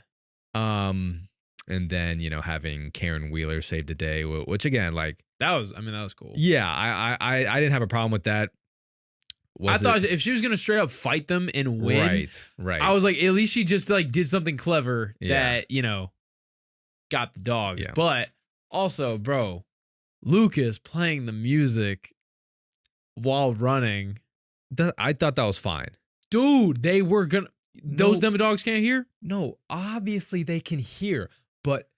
And then, having Karen Wheeler save the day, which again, like, That was cool. yeah, I didn't have a problem with that. I thought if she was gonna straight up fight them and win, right. I was like, at least she just like did something clever Yeah. that got the dogs. Yeah. But also, bro, Lucas playing the music while running, I thought that was fine. dude. They were gonna. Those No. Demodogs can't hear. No, obviously they can hear, but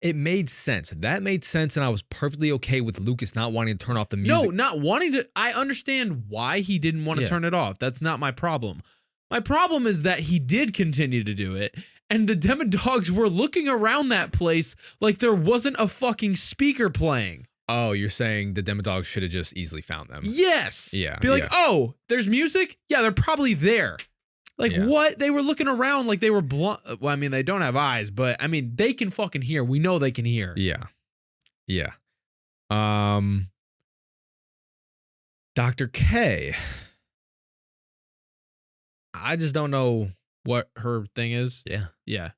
it made sense. That made sense, and I was perfectly okay with Lucas not wanting to turn off the music. No, not wanting to. I understand why he didn't want to Yeah. turn it off. That's not my problem. My problem is that he did continue to do it, and the Demodogs were looking around that place like there wasn't a fucking speaker playing. Oh, you're saying the Demodogs should have just easily found them. Yes. Yeah, Be like, yeah. oh, there's music? Yeah, they're probably there. Like, Yeah. what? They were looking around like they were blunt. Well, I mean, they don't have eyes, but I mean, they can fucking hear. We know they can hear. Yeah. Yeah. Dr. K. I just don't know. What her thing is. Yeah. Yeah.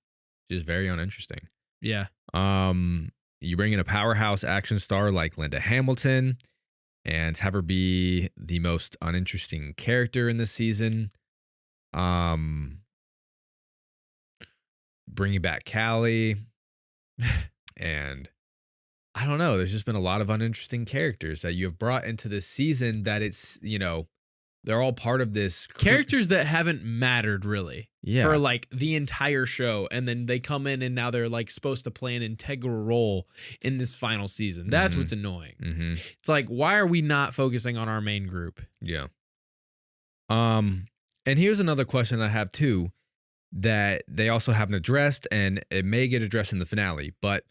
Just very uninteresting. Yeah. You bring in a powerhouse action star like Linda Hamilton and have her be the most uninteresting character in this season. Bringing back Callie, and I don't know. There's just been a lot of uninteresting characters that you have brought into this season. That it's they're all part of this Characters that haven't mattered really Yeah, for like the entire show. And then they come in and now they're like supposed to play an integral role in this final season. That's Mhm. what's annoying. Mm-hmm. It's like, why are we not focusing on our main group? Yeah. And here's another question I have too, that they also haven't addressed, and it may get addressed in the finale. But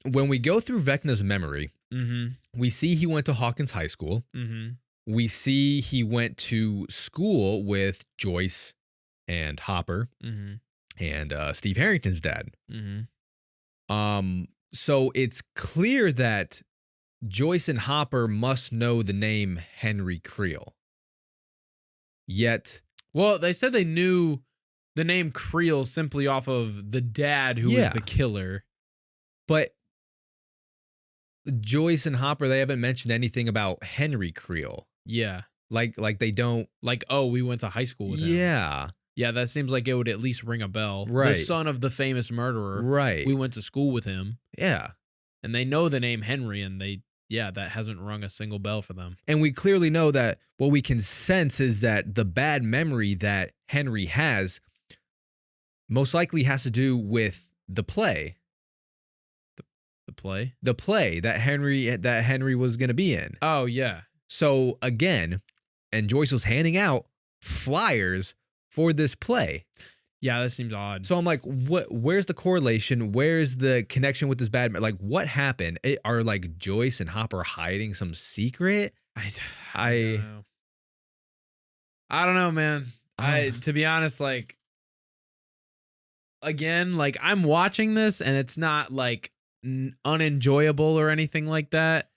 when we go through Vecna's memory, Mm-hmm. we see he went to Hawkins High School. Mm-hmm. We see he went to school with Joyce and Hopper Mm-hmm. and Steve Harrington's dad. Mm-hmm. So it's clear that Joyce and Hopper must know the name Henry Creel. Yet, Well, they said they knew the name Creel simply off of the dad who Yeah. was the killer. but Joyce and Hopper, they haven't mentioned anything about Henry Creel. Yeah. Like they don't. Like, oh, we went to high school with him. Yeah, Yeah, that seems like it would at least ring a bell. The Right. son of the famous murderer. right. We went to school with him. Yeah. And they know the name Henry, and that hasn't rung a single bell for them. And we clearly know that what we can sense is that the bad memory that Henry has most likely has to do with the play The play? that Henry was going to be in. Oh, yeah. So again, and Joyce was handing out flyers for this play. Yeah, that seems odd. So I'm like, where's the correlation? Where's the connection with this bad? Like, what happened? Are like Joyce and Hopper hiding some secret? I don't know, man. To be honest, like, again, like, I'm watching this and it's not like unenjoyable or anything like that.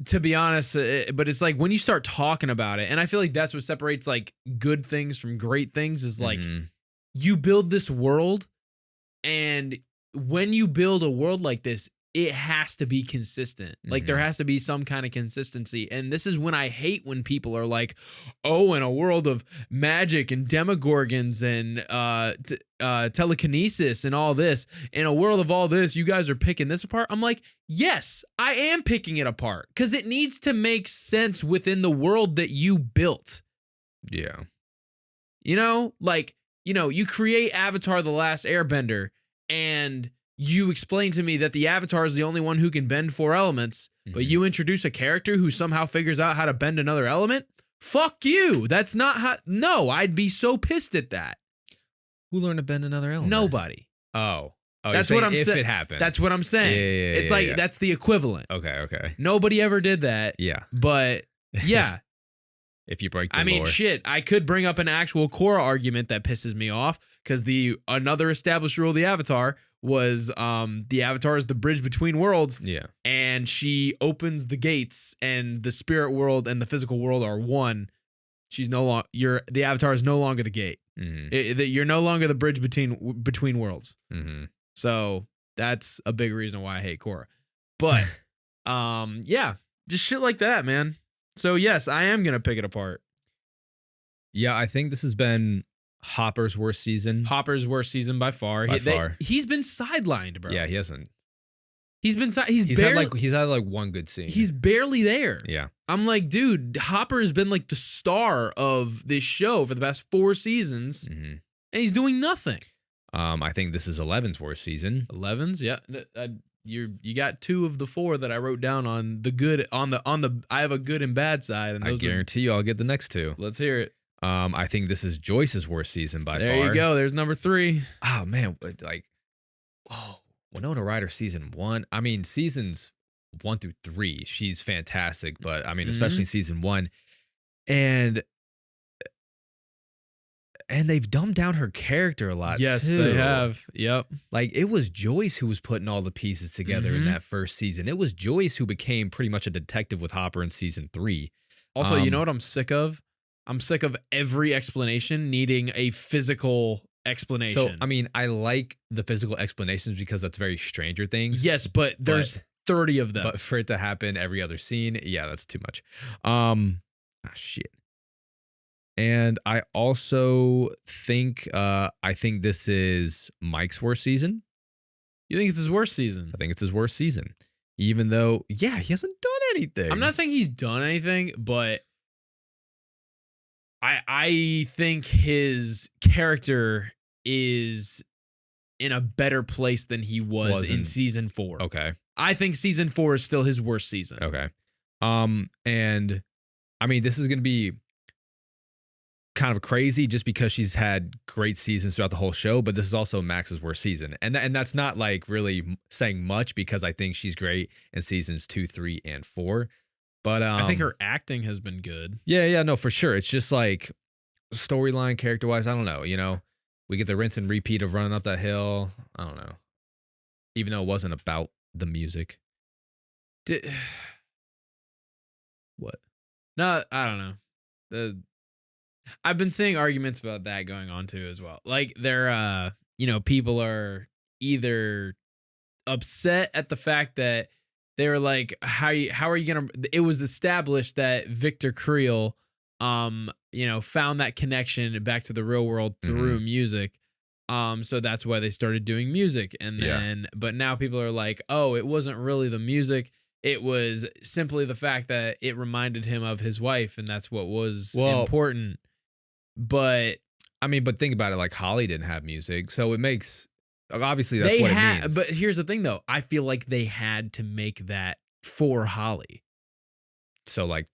To be honest, but it's like when you start talking about it, and I feel like that's what separates like good things from great things is like Mhm. you build this world, and when you build a world like this, it has to be consistent. Like there has to be some kind of consistency. And this is when I hate when people are like, oh, in a world of magic and demogorgons and telekinesis and all this, in a world of all this, you guys are picking this apart. I'm like, yes, I am picking it apart because it needs to make sense within the world that you built. Yeah. You know, like, you know, you create Avatar: The Last Airbender and you explain to me that the Avatar is the only one who can bend 4 elements, but you introduce a character who somehow figures out how to bend another element? Fuck you. That's not how. No, I'd be so pissed at that. Who learned to bend another element? Nobody. Oh, that's what I'm saying. If it happened. That's what I'm saying. Yeah, it's like that's the equivalent. Okay. Nobody ever did that. Yeah. But yeah. If you break the I mean, lore. shit, I could bring up an actual Korra argument that pisses me off because another established rule of the Avatar was the Avatar is the bridge between worlds. Yeah. And she opens the gates and the spirit world and the physical world are one. She's no longer the Avatar is no longer the gate. You're no longer the bridge between worlds. So that's a big reason why I hate Korra. But yeah, just shit like that, man. So yes, I am gonna pick it apart. Yeah, I think this has been Hopper's worst season. Hopper's worst season by far. He's been sidelined, bro. Yeah, he hasn't. He's had like one good scene. He's barely there. Yeah. I'm like, dude, Hopper has been like the star of this show for the past 4 seasons, and he's doing nothing. I think this is 11's worst season. 11's, yeah. You got 2 of the 4 that I wrote down on the good on the I have a good and bad side, and I guarantee you I'll get the next 2. Let's hear it. I think this is Joyce's worst season by far. There you go. There's number 3. Oh man, like, Winona Ryder season 1. I mean, seasons 1 through 3, she's fantastic. But I mean, especially season 1, and they've dumbed down her character a lot. Yes, too. they have. Yep. Like it was Joyce who was putting all the pieces together in that first season. It was Joyce who became pretty much a detective with Hopper in season 3. Also, you know what I'm sick of? I'm sick of every explanation needing a physical explanation. So, I mean, I like the physical explanations because that's very Stranger Things. Yes, but there's 30 of them. But for it to happen every other scene, yeah, that's too much. Shit. And I also think this is Mike's worst season. You think it's his worst season? I think it's his worst season. Even though, yeah, he hasn't done anything. I'm not saying he's done anything, but I think his character is in a better place than he was in season 4. Okay. I think season 4 is still his worst season. Okay. And I mean, this is going to be kind of crazy just because she's had great seasons throughout the whole show, but this is also Max's worst season. And that's not like really saying much because I think she's great in seasons 2, 3, and 4. But I think her acting has been good. Yeah, no, for sure. It's just like storyline, character wise, I don't know. You know, we get the rinse and repeat of running up that hill. I don't know. Even though it wasn't about the music. What? No, I don't know. I've been seeing arguments about that going on too as well. Like they're people are either upset at the fact that they were like, how are you gonna? It was established that Victor Creel, found that connection back to the real world through music. So that's why they started doing music, and then, but now people are like, oh, it wasn't really the music. It was simply the fact that it reminded him of his wife, and that's what was important. But I mean, but think about it. Like Holly didn't have music, so it makes. Obviously, that's what it means. But here's the thing, though. I feel like they had to make that for Holly. So, like,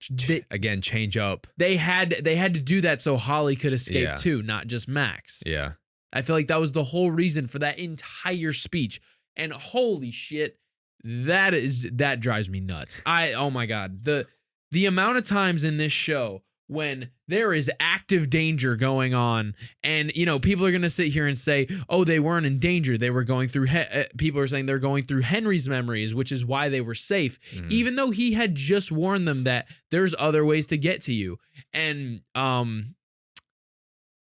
again, change up. They had to do that so Holly could escape too, not just Max. Yeah. I feel like that was the whole reason for that entire speech. And holy shit, that drives me nuts. Oh my God. The amount of times in this show when there is active danger going on and, people are going to sit here and say, oh, they weren't in danger. They were going through, people are saying they're going through Henry's memories, which is why they were safe, even though he had just warned them that there's other ways to get to you. And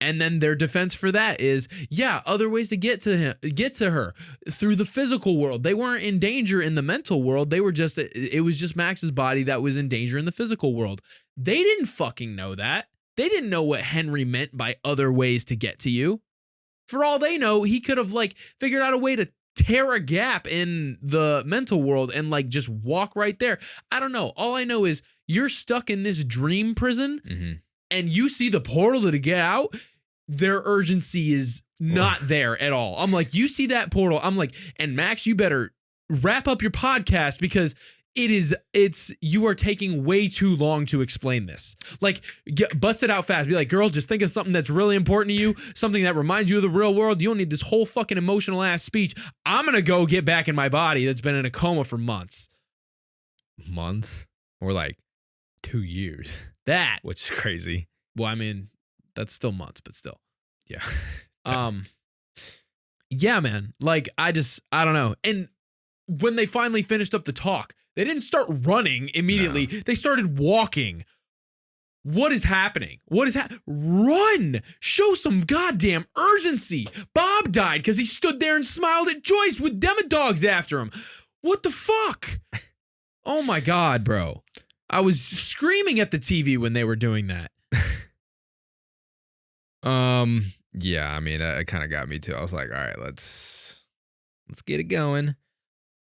And then their defense for that is, yeah, other ways to get to her through the physical world. They weren't in danger in the mental world. They were just, it was just Max's body that was in danger in the physical world. They didn't fucking know that. They didn't know what Henry meant by other ways to get to you. For all they know, he could have like figured out a way to tear a gap in the mental world and like just walk right there. I don't know. All I know is you're stuck in this dream prison and you see the portal to get out. Their urgency is not there at all. I'm like, you see that portal. I'm like, and Max, you better wrap up your podcast because you are taking way too long to explain this. Like, bust it out fast. Be like, girl, just think of something that's really important to you, something that reminds you of the real world. You don't need this whole fucking emotional ass speech. I'm going to go get back in my body that's been in a coma for months. Months? Or like 2 years. That. Which is crazy. Well, I mean, that's still months, but still. Yeah. Yeah, man. Like, I don't know. And when they finally finished up the talk, they didn't start running immediately. No. They started walking. What is happening? Run! Show some goddamn urgency. Bob died because he stood there and smiled at Joyce with demodogs after him. What the fuck? Oh my God, bro. I was screaming at the TV when they were doing that. Yeah, I mean, it kind of got me too. I was like, all right, let's get it going.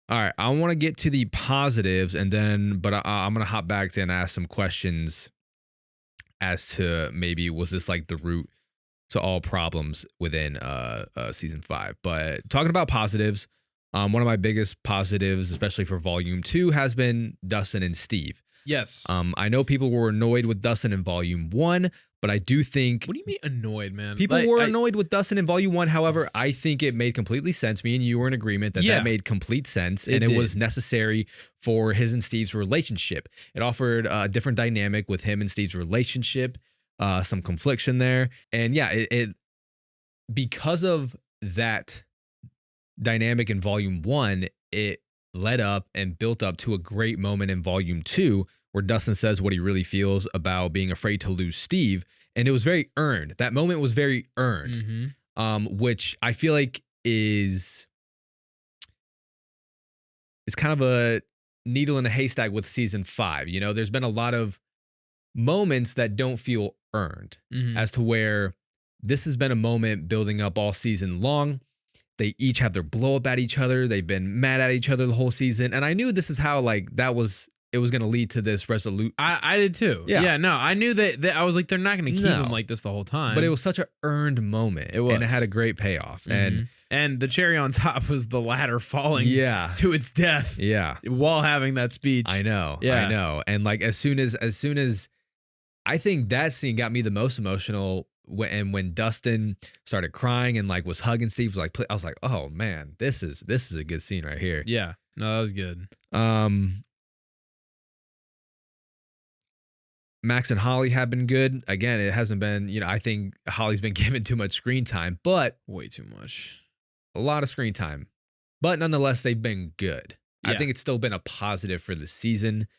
All right, I want to get to the positives, and then, but I'm gonna hop back to and ask some questions as to maybe was this like the root to all problems within season 5. But talking about positives, one of my biggest positives, especially for volume 2, has been Dustin and Steve. Yes. I know people were annoyed with Dustin in volume 1, but I do think... What do you mean annoyed, man? People were annoyed with Dustin in volume 1. However, I think it made completely sense. Me and you were in agreement that that made complete sense. And it was necessary for his and Steve's relationship. It offered a different dynamic with him and Steve's relationship, some confliction there. And yeah, it because of that dynamic in volume 1, it led up and built up to a great moment in volume 2 where Dustin says what he really feels about being afraid to lose Steve. And it was very earned. That moment was very earned, which I feel like is kind of a needle in a haystack with season 5. You know, there's been a lot of moments that don't feel earned as to where this has been a moment building up all season long. They each have their blow up at each other. They've been mad at each other the whole season. And I knew this is how it was going to lead to this resolute. I did too. Yeah, no, I knew that I was like, they're not going to keep him like this the whole time. But it was such an earned moment. It was. And it had a great payoff. And the cherry on top was the ladder falling to its death. Yeah. While having that speech. I know. Yeah. I know. And like as soon as I think that scene got me the most emotional. When Dustin started crying and like was hugging Steve, I was like, oh man, this is a good scene right here. Yeah, no, that was good. Max and Holly have been good. Again, it hasn't been, I think Holly's been given too much screen time, but way too much, a lot of screen time, but nonetheless, they've been good. Yeah. I think it's still been a positive for the season.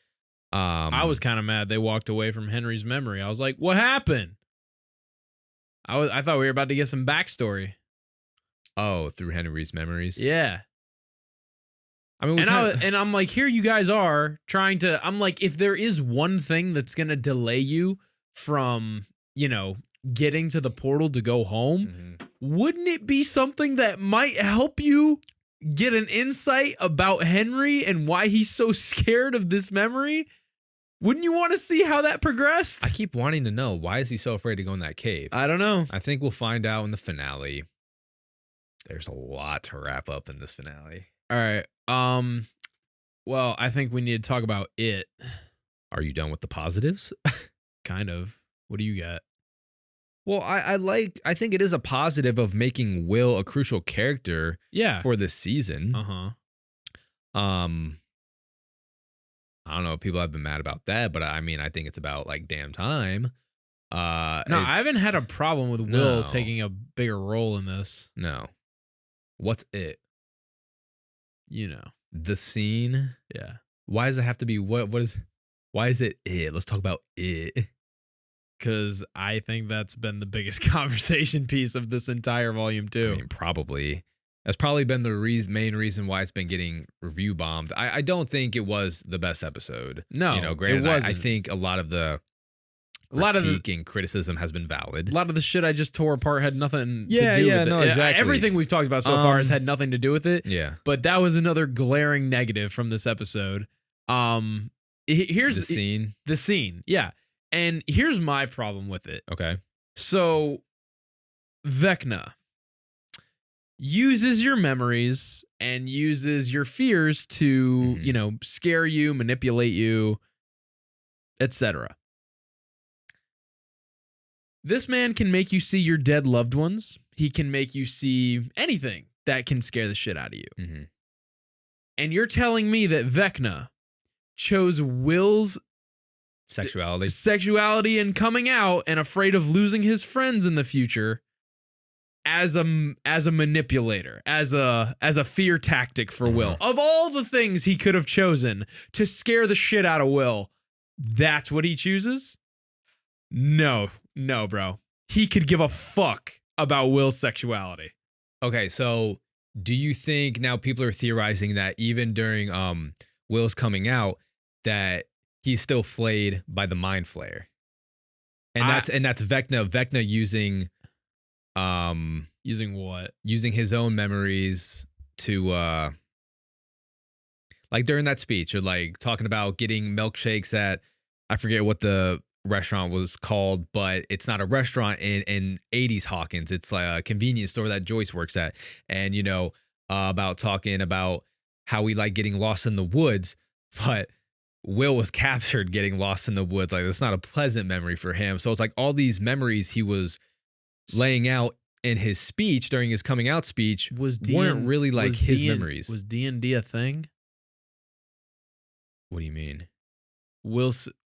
I was kind of mad they walked away from Henry's memory. I was like, what happened? I thought we were about to get some backstory. Oh, through Henry's memories? Yeah. I mean, and I'm like, here you guys are trying to, I'm like, if there is one thing that's going to delay you from, getting to the portal to go home, wouldn't it be something that might help you get an insight about Henry and why he's so scared of this memory? Wouldn't you want to see how that progressed? I keep wanting to know, why is he so afraid to go in that cave? I don't know. I think we'll find out in the finale. There's a lot to wrap up in this finale. All right. Well, I think we need to talk about it. Are you done with the positives? Kind of. What do you got? Well, I think it is a positive of making Will a crucial character for this season. I don't know if people have been mad about that, but I mean, I think it's about like damn time. No, I haven't had a problem with Will taking a bigger role in this. No. What's it? The scene? Yeah. Why does it have to be why is it? Let's talk about it. because I think that's been the biggest conversation piece of this entire volume too. I mean, probably. That's probably been the main reason why it's been getting review bombed. I don't think it was the best episode. No, you know, granted, it wasn't. I think a lot of the critique and criticism has been valid. A lot of the shit I just tore apart had nothing to do with it. No, exactly. Everything we've talked about so far has had nothing to do with it. Yeah. But that was another glaring negative from this episode. Here's the scene. Yeah. And here's my problem with it. Okay. So Vecna uses your memories and uses your fears to, you know, scare you, manipulate you, etc. This man can make you see your dead loved ones. He can make you see anything that can scare the shit out of you. Mm-hmm. And you're telling me that Vecna chose Will's sexuality and coming out and afraid of losing his friends in the future as a manipulator, as a fear tactic for Will. Of all the things he could have chosen to scare the shit out of Will, that's what he chooses? No, bro. He could give a fuck about Will's sexuality. Okay, so do you think now people are theorizing that even during Will's coming out that he's still flayed by the mind flayer? And that's Vecna using using what? Using his own memories to like during that speech, or like talking about getting milkshakes at, I forget what the restaurant was called, but it's not a restaurant in 80s Hawkins. It's like a convenience store that Joyce works at. And, you know, about talking about how we like getting lost in the woods, but Will was captured getting lost in the woods. Like, it's not a pleasant memory for him. So it's like all these memories he was laying out in his speech, during his coming out speech, weren't really like his memories. Was D&D a thing? What do you mean?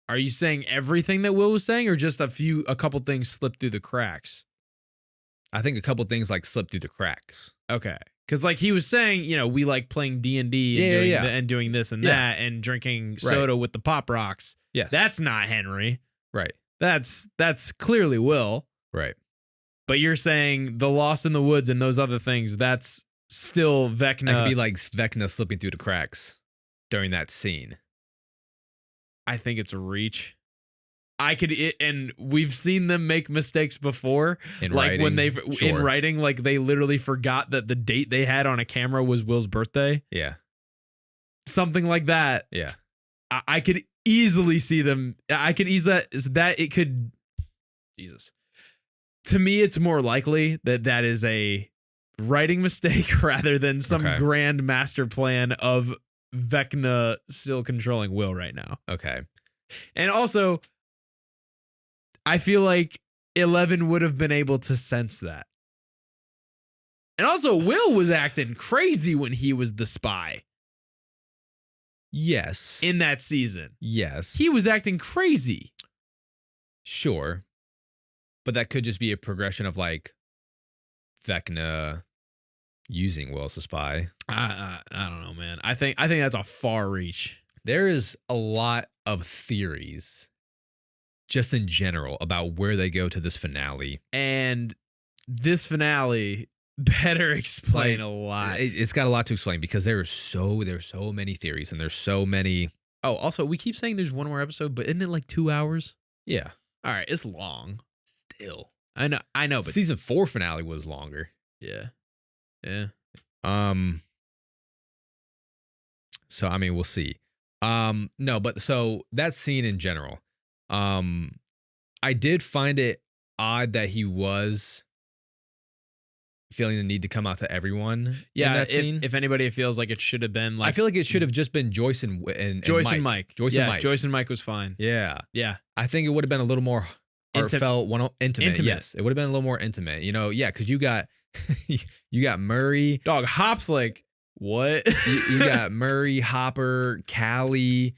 Are you saying everything that Will was saying, or just a couple things slipped through the cracks? I think a couple things like slipped through the cracks. Okay. Because like he was saying, you know, we like playing D&D and doing this and that and drinking soda with the Pop Rocks. Yes. That's not Henry. Right. That's clearly Will. Right. But you're saying the Lost in the Woods and those other things, that's still Vecna. That could be like Vecna slipping through the cracks during that scene. I think it's a reach. And we've seen them make mistakes before. In writing, like they literally forgot that the date they had on a camera was Will's birthday. Yeah. Something like that. Yeah. I could easily see them. I could easily that it could. Jesus. To me, it's more likely that is a writing mistake rather than some grand master plan of Vecna still controlling Will right now. Okay. And also, I feel like 11 would have been able to sense that. And also, Will was acting crazy when he was the spy. Yes. In that season. Yes. He was acting crazy. Sure. But that could just be a progression of like Vecna using Will as a spy. I don't know, man. I think that's a far reach. There is a lot of theories just in general about where they go to this finale. And this finale better explain a lot. It's got a lot to explain because there's so many theories and there's so many. Oh, also, we keep saying there's one more episode, but isn't it like 2 hours? Yeah. All right, it's long. Still. I know, but season 4 finale was longer. Yeah. Yeah. So I mean, we'll see. No, but so that scene in general, I did find it odd that he was feeling the need to come out to everyone. Yeah, in that scene. If anybody feels like it should have been like, I feel like it should have just been Joyce and Mike. Joyce and Mike. Joyce and Mike was fine. Yeah. Yeah. I think it would have been a little more heartfelt, intimate. Yes, it would have been a little more intimate. You know, yeah, because you got Murray. Dog, Hop's like, what? you got Murray, Hopper, Callie,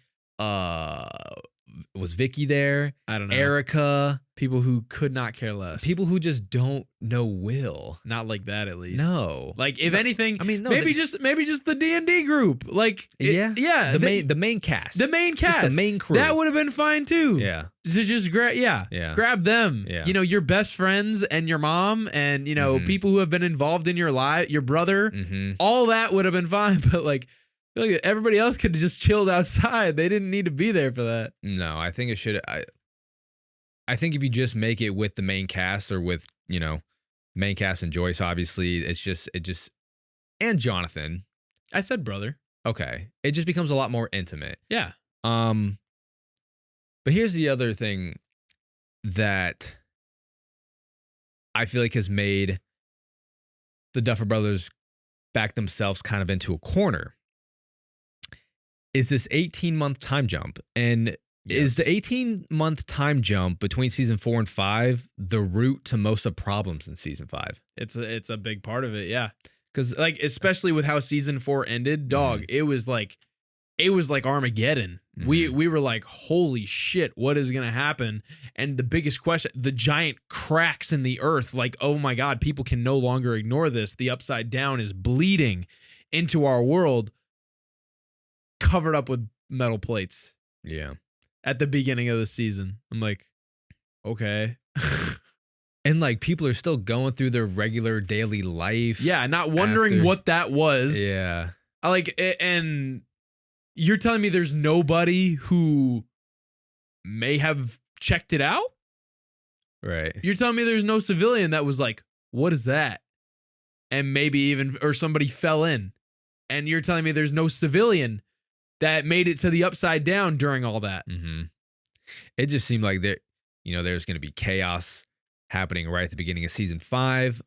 Was Vicky there? I don't know. Erica? People who could not care less. People who just don't know Will. Not like that, at least. No. Like, if anything, I mean, no, maybe just the D&D group. Like, yeah. The main cast. The main cast. Just the main crew. That would have been fine too. Yeah. To just grab them. Yeah. You know, your best friends and your mom and, you know, people who have been involved in your life, your brother, all that would have been fine. But like everybody else could have just chilled outside. They didn't need to be there for that. No, I think it should. I think if you just make it with the main cast or with, you know, main cast and Joyce, obviously, it just and Jonathan. I said brother. Okay. It just becomes a lot more intimate. Yeah. But here's the other thing that I feel like has made the Duffer Brothers back themselves kind of into a corner is this 18-month time jump. And is the 18-month time jump between season 4 and 5 the root to most of problems in season 5? It's a big part of it, yeah. Because like, especially with how season 4 ended, dog, it was like Armageddon. We were like, holy shit, what is gonna happen? And the biggest question, the giant cracks in the earth, like, oh my God, people can no longer ignore this. The Upside Down is bleeding into our world, covered up with metal plates. Yeah. At the beginning of the season. I'm like, okay. And like people are still going through their regular daily life. Yeah, not wondering what that was. Yeah. And you're telling me there's nobody who may have checked it out? Right. You're telling me there's no civilian that was like, what is that? And maybe even, or somebody fell in. And you're telling me there's no civilian that made it to the Upside Down during all that. It just seemed like there's going to be chaos happening right at the beginning of season 5.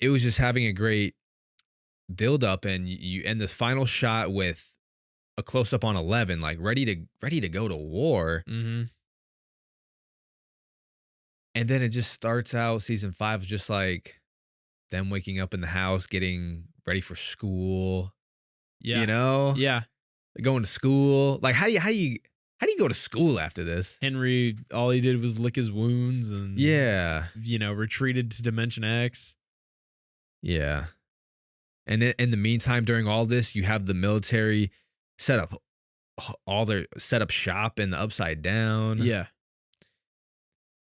It was just having a great build up, and you end this final shot with a close up on 11, like ready to go to war. And then it just starts out. Season 5 is just like them waking up in the house, getting ready for school. Yeah. You know? Yeah. Going to school. Like how do you go to school after this? Henry, all he did was lick his wounds and retreated to Dimension X. Yeah. And in the meantime, during all this, you have the military set up shop in the Upside Down. Yeah.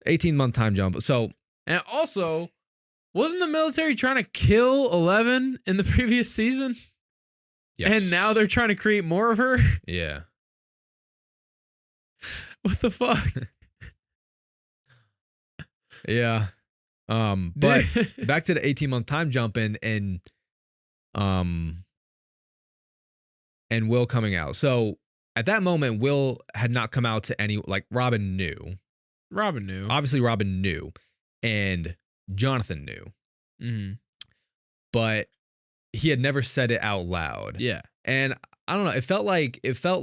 18-month time jump. So, and also, wasn't the military trying to kill 11 in the previous season? yes. And now they're trying to create more of her? Yeah. What the fuck? Yeah. But back to the 18-month time jump and Will coming out. So at that moment, Will had not come out to any, like Robin knew. Obviously Robin knew. And Jonathan knew. But he had never said it out loud. Yeah. And I don't know, it felt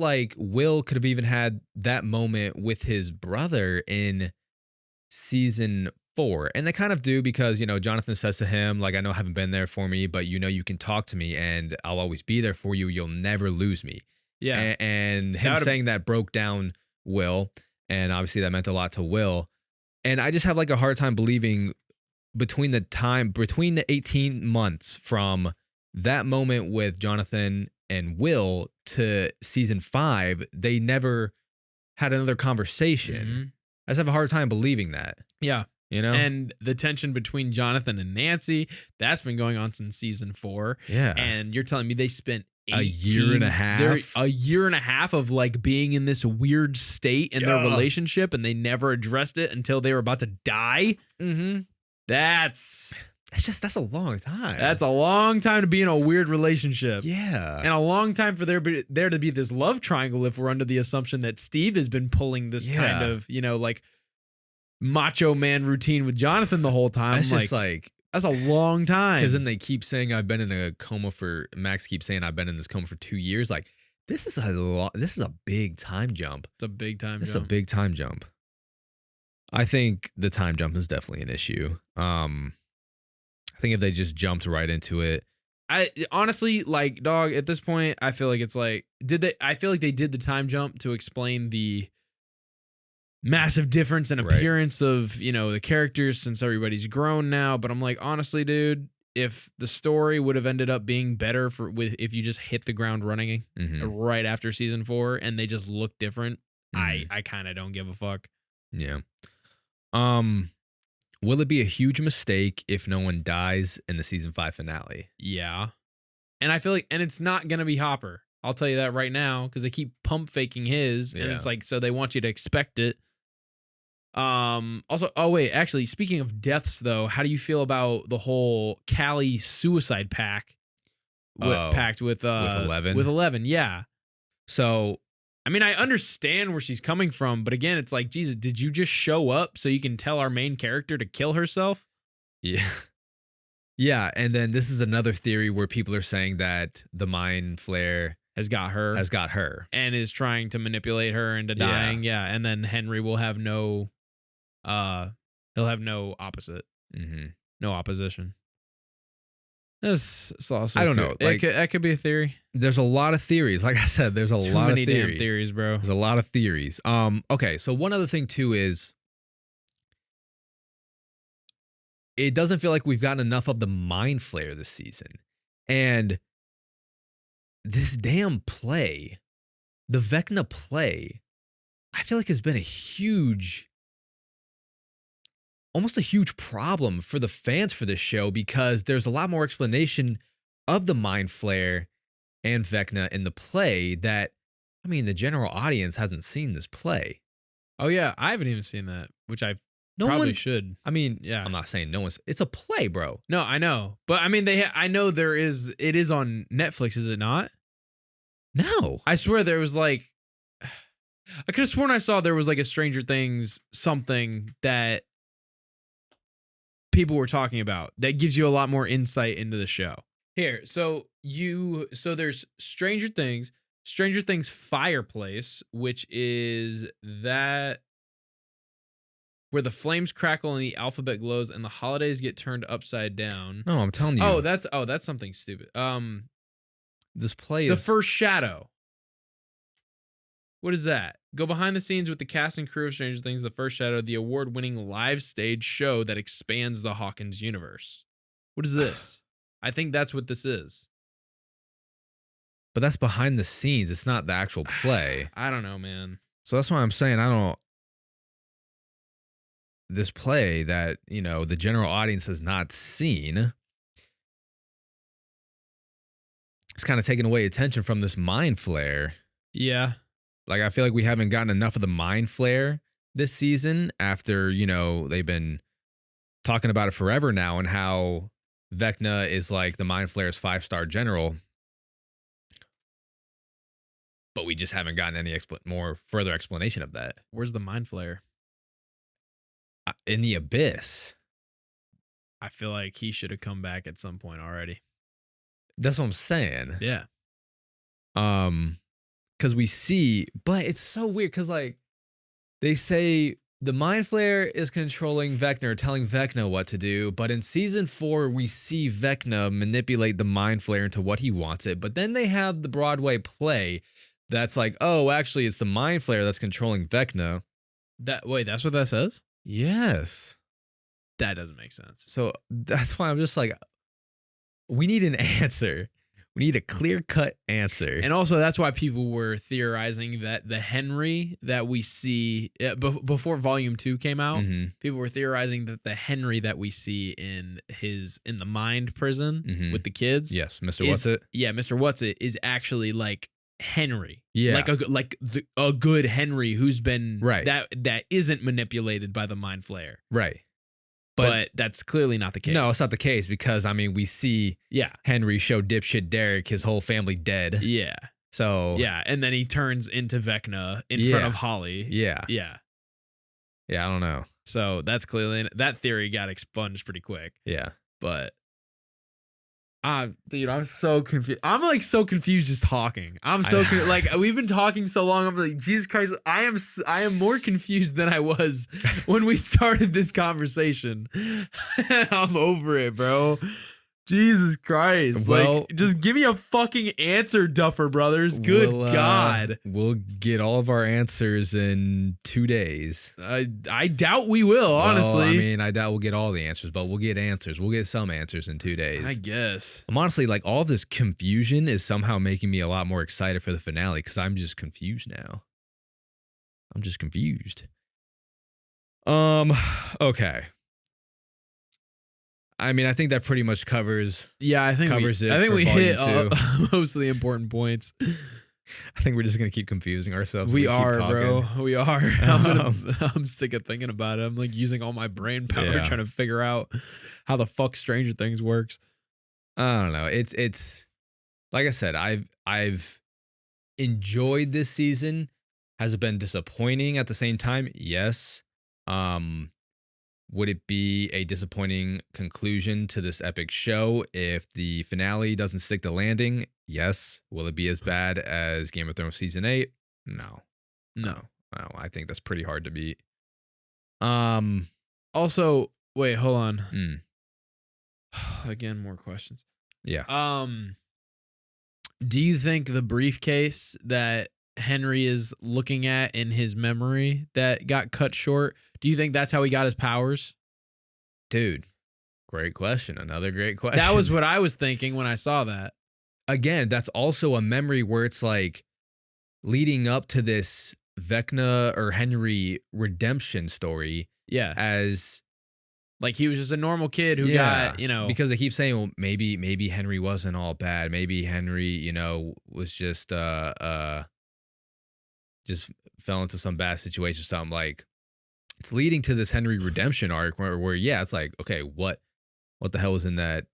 like Will could have even had that moment with his brother in season 4. And they kind of do, because, Jonathan says to him, like, I know I haven't been there for me, but you can talk to me and I'll always be there for you. You'll never lose me. Yeah. And him saying that broke down Will. And obviously that meant a lot to Will. And I just have like a hard time believing between the 18 months from that moment with Jonathan and Will to season 5, they never had another conversation. I just have a hard time believing that. Yeah. And the tension between Jonathan and Nancy, that's been going on since season 4. Yeah. And you're telling me they spent a year and a half of like being in this weird state in their relationship, and they never addressed it until they were about to die. That's a long time. That's a long time to be in a weird relationship. Yeah. And a long time for there to be this love triangle, if we're under the assumption that Steve has been pulling this kind of, like macho man routine with Jonathan the whole time. That's just like that's a long time. Because then they keep saying Max keeps saying I've been in this coma for 2 years. Like, this is a big time jump. It's a big time jump. This is a big time jump. I think the time jump is definitely an issue. I think if they just jumped right into it. I honestly, like, dog, at this point, I feel like it's like, I feel like they did the time jump to explain the massive difference in Right. appearance of, the characters since everybody's grown now. But I'm like, honestly, dude, if the story would have ended up being better if you just hit the ground running Mhm. right after season 4 and they just look different, Mhm. I kind of don't give a fuck. Yeah. Will it be a huge mistake if no one dies in the season 5 finale? Yeah. And I feel like, and it's not going to be Hopper. I'll tell you that right now because they keep pump faking his, and Yeah. it's like, so they want you to expect it. Also, oh wait, actually, speaking of deaths though, how do you feel about the whole Callie suicide pact? Pact with 11? With 11, yeah. So, I mean, I understand where she's coming from, but again, it's like, Jesus, did you just show up so you can tell our main character to kill herself? yeah. Yeah, and then this is another theory where people are saying that the mind flare Has got her has got her. and is trying to manipulate her into Yeah. dying. Yeah, and then Henry will have no, he'll have no opposite, Mm-hmm. no opposition. It's also I don't know, like- that could be a theory. There's a lot of theories. Like I said, there's a Too lot many of damn theories, bro. There's a lot of theories. Okay, so one other thing too is it doesn't feel like we've gotten enough of the mind flare this season. And this damn play, the Vecna play, I feel like has been almost a huge problem for the fans for this show because there's a lot more explanation of the mind flare and Vecna in the play that, I mean, the general audience hasn't seen this play. Oh yeah, I haven't even seen that, which I No probably one should. I mean, Yeah. I'm not saying no one's. It's a play, bro. No, I know, but I mean, I know it is on Netflix, is it not? No. I swear there was like, I could have sworn I saw there was like a Stranger Things something that people were talking about that gives you a lot more insight into the show. Here, so there's Stranger Things Fireplace, which is that where the flames crackle and the alphabet glows and the holidays get turned upside down. No, I'm telling you. Oh, that's something stupid. This play The is First Shadow. What is that? Go behind the scenes with the cast and crew of Stranger Things, The First Shadow, the award-winning live stage show that expands the Hawkins universe. What is this? I think that's what this is. But that's behind the scenes. It's not the actual play. I don't know, man. So that's why I'm saying this play that, the general audience has not seen. It's kind of taking away attention from this mind flare. Yeah. Like, I feel like we haven't gotten enough of the mind flare this season after, they've been talking about it forever now and how Vecna is like the mind flare's 5-star general. But we just haven't gotten any more further explanation of that. Where's the mind flare? In the abyss. I feel like he should have come back at some point already. That's what I'm saying. Yeah. Because we see, but it's so weird because like they say the mind flare is controlling Vecna, telling Vecna what to do. But in season 4, we see Vecna manipulate the mind flare into what he wants it. But then they have the Broadway play that's like, oh, actually, it's the mind flare that's controlling Vecna. Wait, that's what that says? Yes. That doesn't make sense. So that's why I'm just like, we need an answer. We need a clear-cut answer. And also, that's why people were theorizing that the Henry that we see before Volume 2 came out, Mhm. people were theorizing that the Henry that we see in the mind prison Mhm. with the kids, Yes, Mr. What's It? yeah, Mr. What's It is actually like Henry, Yeah. like a good Henry who's been Right. that isn't manipulated by the mind flare, Right. but that's clearly not the case. No, it's not the case because, I mean, we see Yeah, Henry show dipshit Derek his whole family dead. yeah, So, yeah, and then he turns into Vecna in front of Holly. Yeah. Yeah. Yeah, I don't know. So that's clearly, that theory got expunged pretty quick. Yeah. But dude, I'm so confused. I'm like so confused just talking. I'm so like we've been talking so long. I'm like, Jesus Christ, I am more confused than I was when we started this conversation. I'm over it, bro. Jesus Christ. Well- like, just give me a fucking answer, Duffer Brothers. Good God. We'll get all of our answers in 2 days. I doubt we will, honestly. Well, I mean, I doubt we'll get all the answers, but we'll get answers. We'll get some answers in 2 days. I guess. I'm honestly like, all of this confusion is somehow making me a lot more excited for the finale because I'm just confused now. I'm just confused. Okay. I mean, I think that pretty much covers. Yeah, I think Covers we, it I think for we hit volume most of the important points. I think we're just gonna keep confusing ourselves. We keep are, talking. bro. We are. I'm sick of thinking about it. I'm like using all my brain power Yeah. trying to figure out how the fuck Stranger Things works. I don't know. It's like I said. I've enjoyed this season. Has it been disappointing at the same time? Yes. Would it be a disappointing conclusion to this epic show if the finale doesn't stick the landing? Yes. Will it be as bad as Game of Thrones season 8? No. No. I think that's pretty hard to beat. Also, wait, hold on. Again, more questions. Yeah. Do you think the briefcase that Henry is looking at in his memory that got cut short, do you think that's how he got his powers? Dude, great question. Another great question. That was what I was thinking when I saw that. Again, that's also a memory where it's like leading up to this Vecna or Henry redemption story Yeah. as Like he was just a normal kid who got, because they keep saying, well, maybe Henry wasn't all bad. Maybe Henry, was just fell into some bad situation or something. Like it's leading to this Henry redemption arc where yeah, it's like, okay, what the hell was in that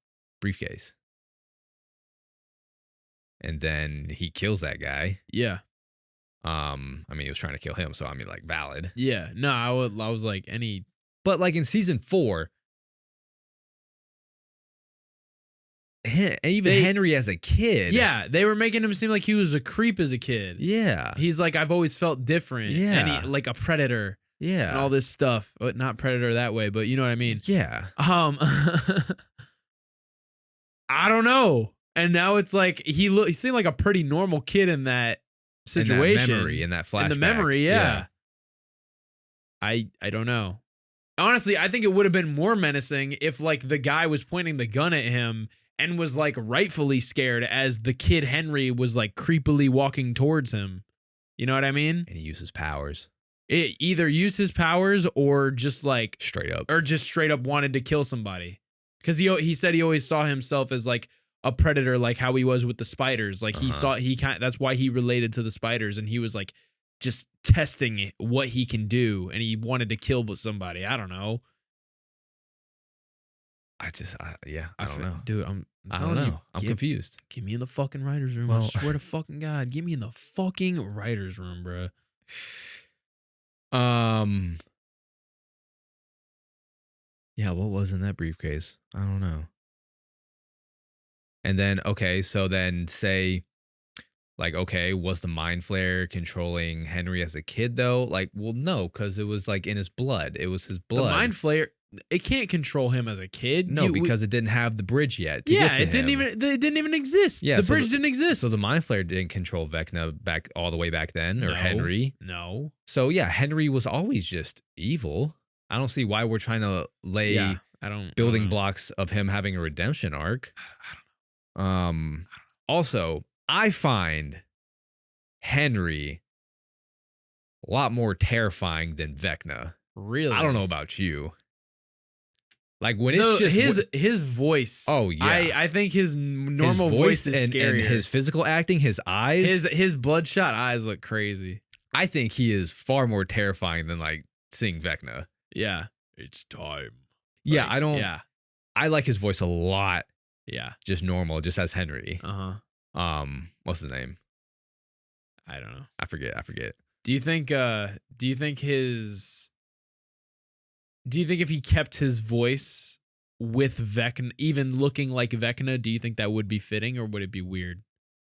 briefcase? And then he kills that guy. Yeah. I mean, he was trying to kill him, so I mean, like, valid. Yeah. No, I was like any. But like in season 4, even Henry as a kid. Yeah, they were making him seem like he was a creep as a kid. Yeah. He's like, I've always felt different. Yeah. And he, like a predator Yeah. and all this stuff. But not predator that way, but you know what I mean? Yeah. I don't know. And now it's like he seemed like a pretty normal kid in that situation. In that flashback. In the memory, yeah. I don't know. Honestly, I think it would have been more menacing if like the guy was pointing the gun at him and was like rightfully scared as the kid Henry was like creepily walking towards him. You know what I mean? And he uses powers. It either used his powers or just like Straight up. or just straight up wanted to kill somebody. Because he said he always saw himself as like a predator, like how he was with the spiders. Like that's why he related to the spiders, and he was like just testing what he can do, and he wanted to kill somebody. I don't know. I don't know. Dude, I'm I telling don't know. you, I'm confused. Get me in the fucking writer's room. Well- I swear to fucking God, get me in the fucking writer's room, bro. Yeah, what was in that briefcase? I don't know. And then, okay, so then say, like, okay, was the mind flare controlling Henry as a kid, though? Like, well, no, because it was, like, in his blood. It was his blood. The mind flare, it can't control him as a kid. No, because it didn't have the bridge yet. To yeah, get to it didn't him. even exist. Yeah, the so bridge didn't exist. So the mind flare didn't control Vecna back all the way back then, or No. Henry. No. So, yeah, Henry was always just evil. I don't see why we're trying to lay Yeah, I don't building know. blocks of him having a redemption arc. Also, I find Henry a lot more terrifying than Vecna. Really? I don't know about you. Like when it's just his voice. Oh, yeah. I think his normal his voice is and scarier. his physical acting, his eyes. his bloodshot eyes look crazy. I think he is far more terrifying than like seeing Vecna. Yeah. It's time. Yeah, Like, I don't. Yeah. I like his voice a lot. Yeah. Just normal, just as Henry. Uh-huh. What's his name? I don't know. I forget. Do you think if he kept his voice with Vecna, even looking like Vecna, do you think that would be fitting or would it be weird?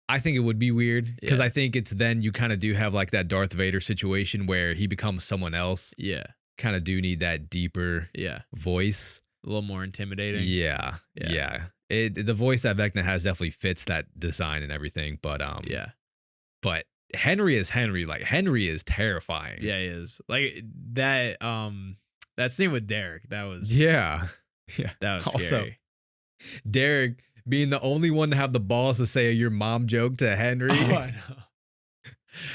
I think it would be weird because Yeah. I think it's then you kind of do have like that Darth Vader situation where he becomes someone else. Yeah. Kind of do need that deeper Yeah. voice. A little more intimidating. Yeah. Yeah. The voice that Vecna has definitely fits that design and everything. But Yeah. but Henry is Henry. Like Henry is terrifying. Yeah, he is. Like that that scene with Derek, that was Yeah. that was Also, scary. Derek being the only one to have the balls to say a your mom joke to Henry. Oh, I know.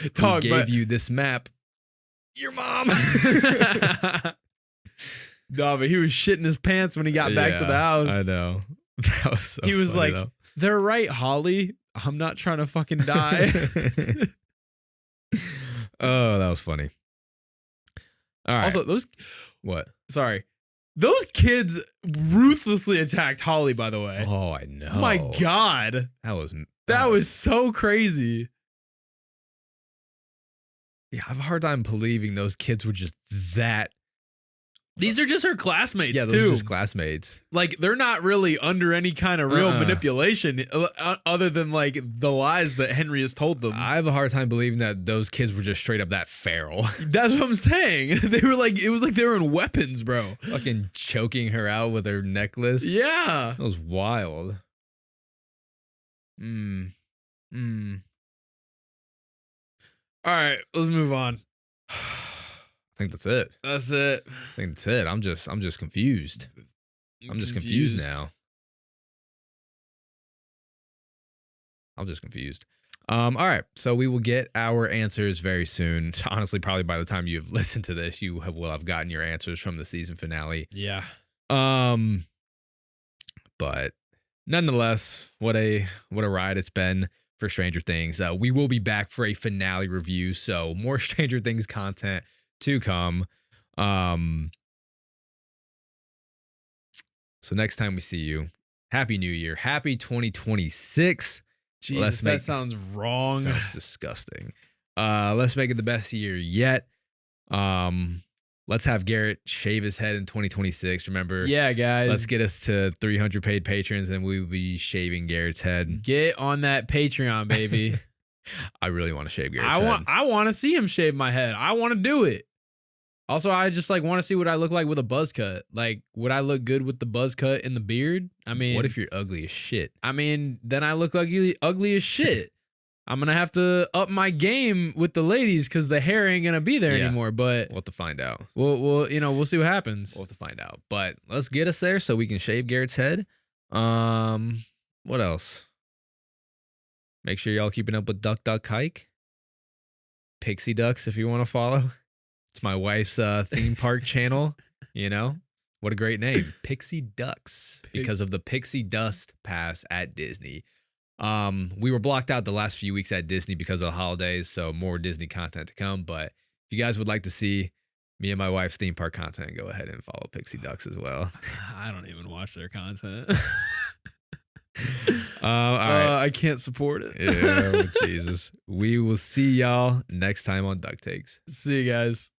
Who Dog, gave you this map? Your mom. No, but he was shitting his pants when he got back to the house. I know. That was so He was funny, like, "They're right, Holly. I'm not trying to fucking die." Oh, that was funny. All right. Also, those kids ruthlessly attacked Holly, by the way. Oh, I know. Oh my God. That was so crazy. Yeah, I have a hard time believing those kids were just that. These are just her classmates, Yeah, those too. are just classmates. Like, they're not really under any kind of real Uh-uh. manipulation other than, like, the lies that Henry has told them. I have a hard time believing that those kids were just straight up that feral. That's what I'm saying. They were like, it was like they were in weapons, bro. Fucking choking her out with her necklace. Yeah. That was wild. All right, let's move on. I think that's it. That's it. I think that's it. I'm just confused. I'm just confused now. I'm just confused. All right. So we will get our answers very soon. Honestly, probably by the time you have listened to this, you will have gotten your answers from the season finale. Yeah. But nonetheless, what a ride it's been for Stranger Things. We will be back for a finale review, so more Stranger Things content to come. So next time we see you, Happy New Year. Happy 2026. Jesus, that sounds wrong. Sounds disgusting. Let's make it the best year yet. Let's have Garrett shave his head in 2026. Remember? Yeah, guys. Let's get us to 300 paid patrons and we will be shaving Garrett's head. Get on that Patreon, baby. I really want to shave Garrett's head. I want to see him shave my head. I want to do it. Also, I just like want to see what I look like with a buzz cut. Like, would I look good with the buzz cut and the beard? I mean, what if you're ugly as shit? I mean, then I look ugly as shit. I'm gonna have to up my game with the ladies because the hair ain't gonna be there anymore. But we'll have to find out. We'll see what happens. We'll have to find out. But let's get us there so we can shave Garrett's head. What else? Make sure y'all keeping up with Duck Duck Hike. Pixie Ducks if you want to follow. It's my wife's theme park channel. You know, what a great name, Pixie Ducks, because of the Pixie Dust Pass at Disney. We were blocked out the last few weeks at Disney because of the holidays, so more Disney content to come. But if you guys would like to see me and my wife's theme park content, go ahead and follow Pixie Ducks as well. I don't even watch their content. All right. I can't support it. Yeah, Jesus. We will see y'all next time on Duck Takes. See you guys.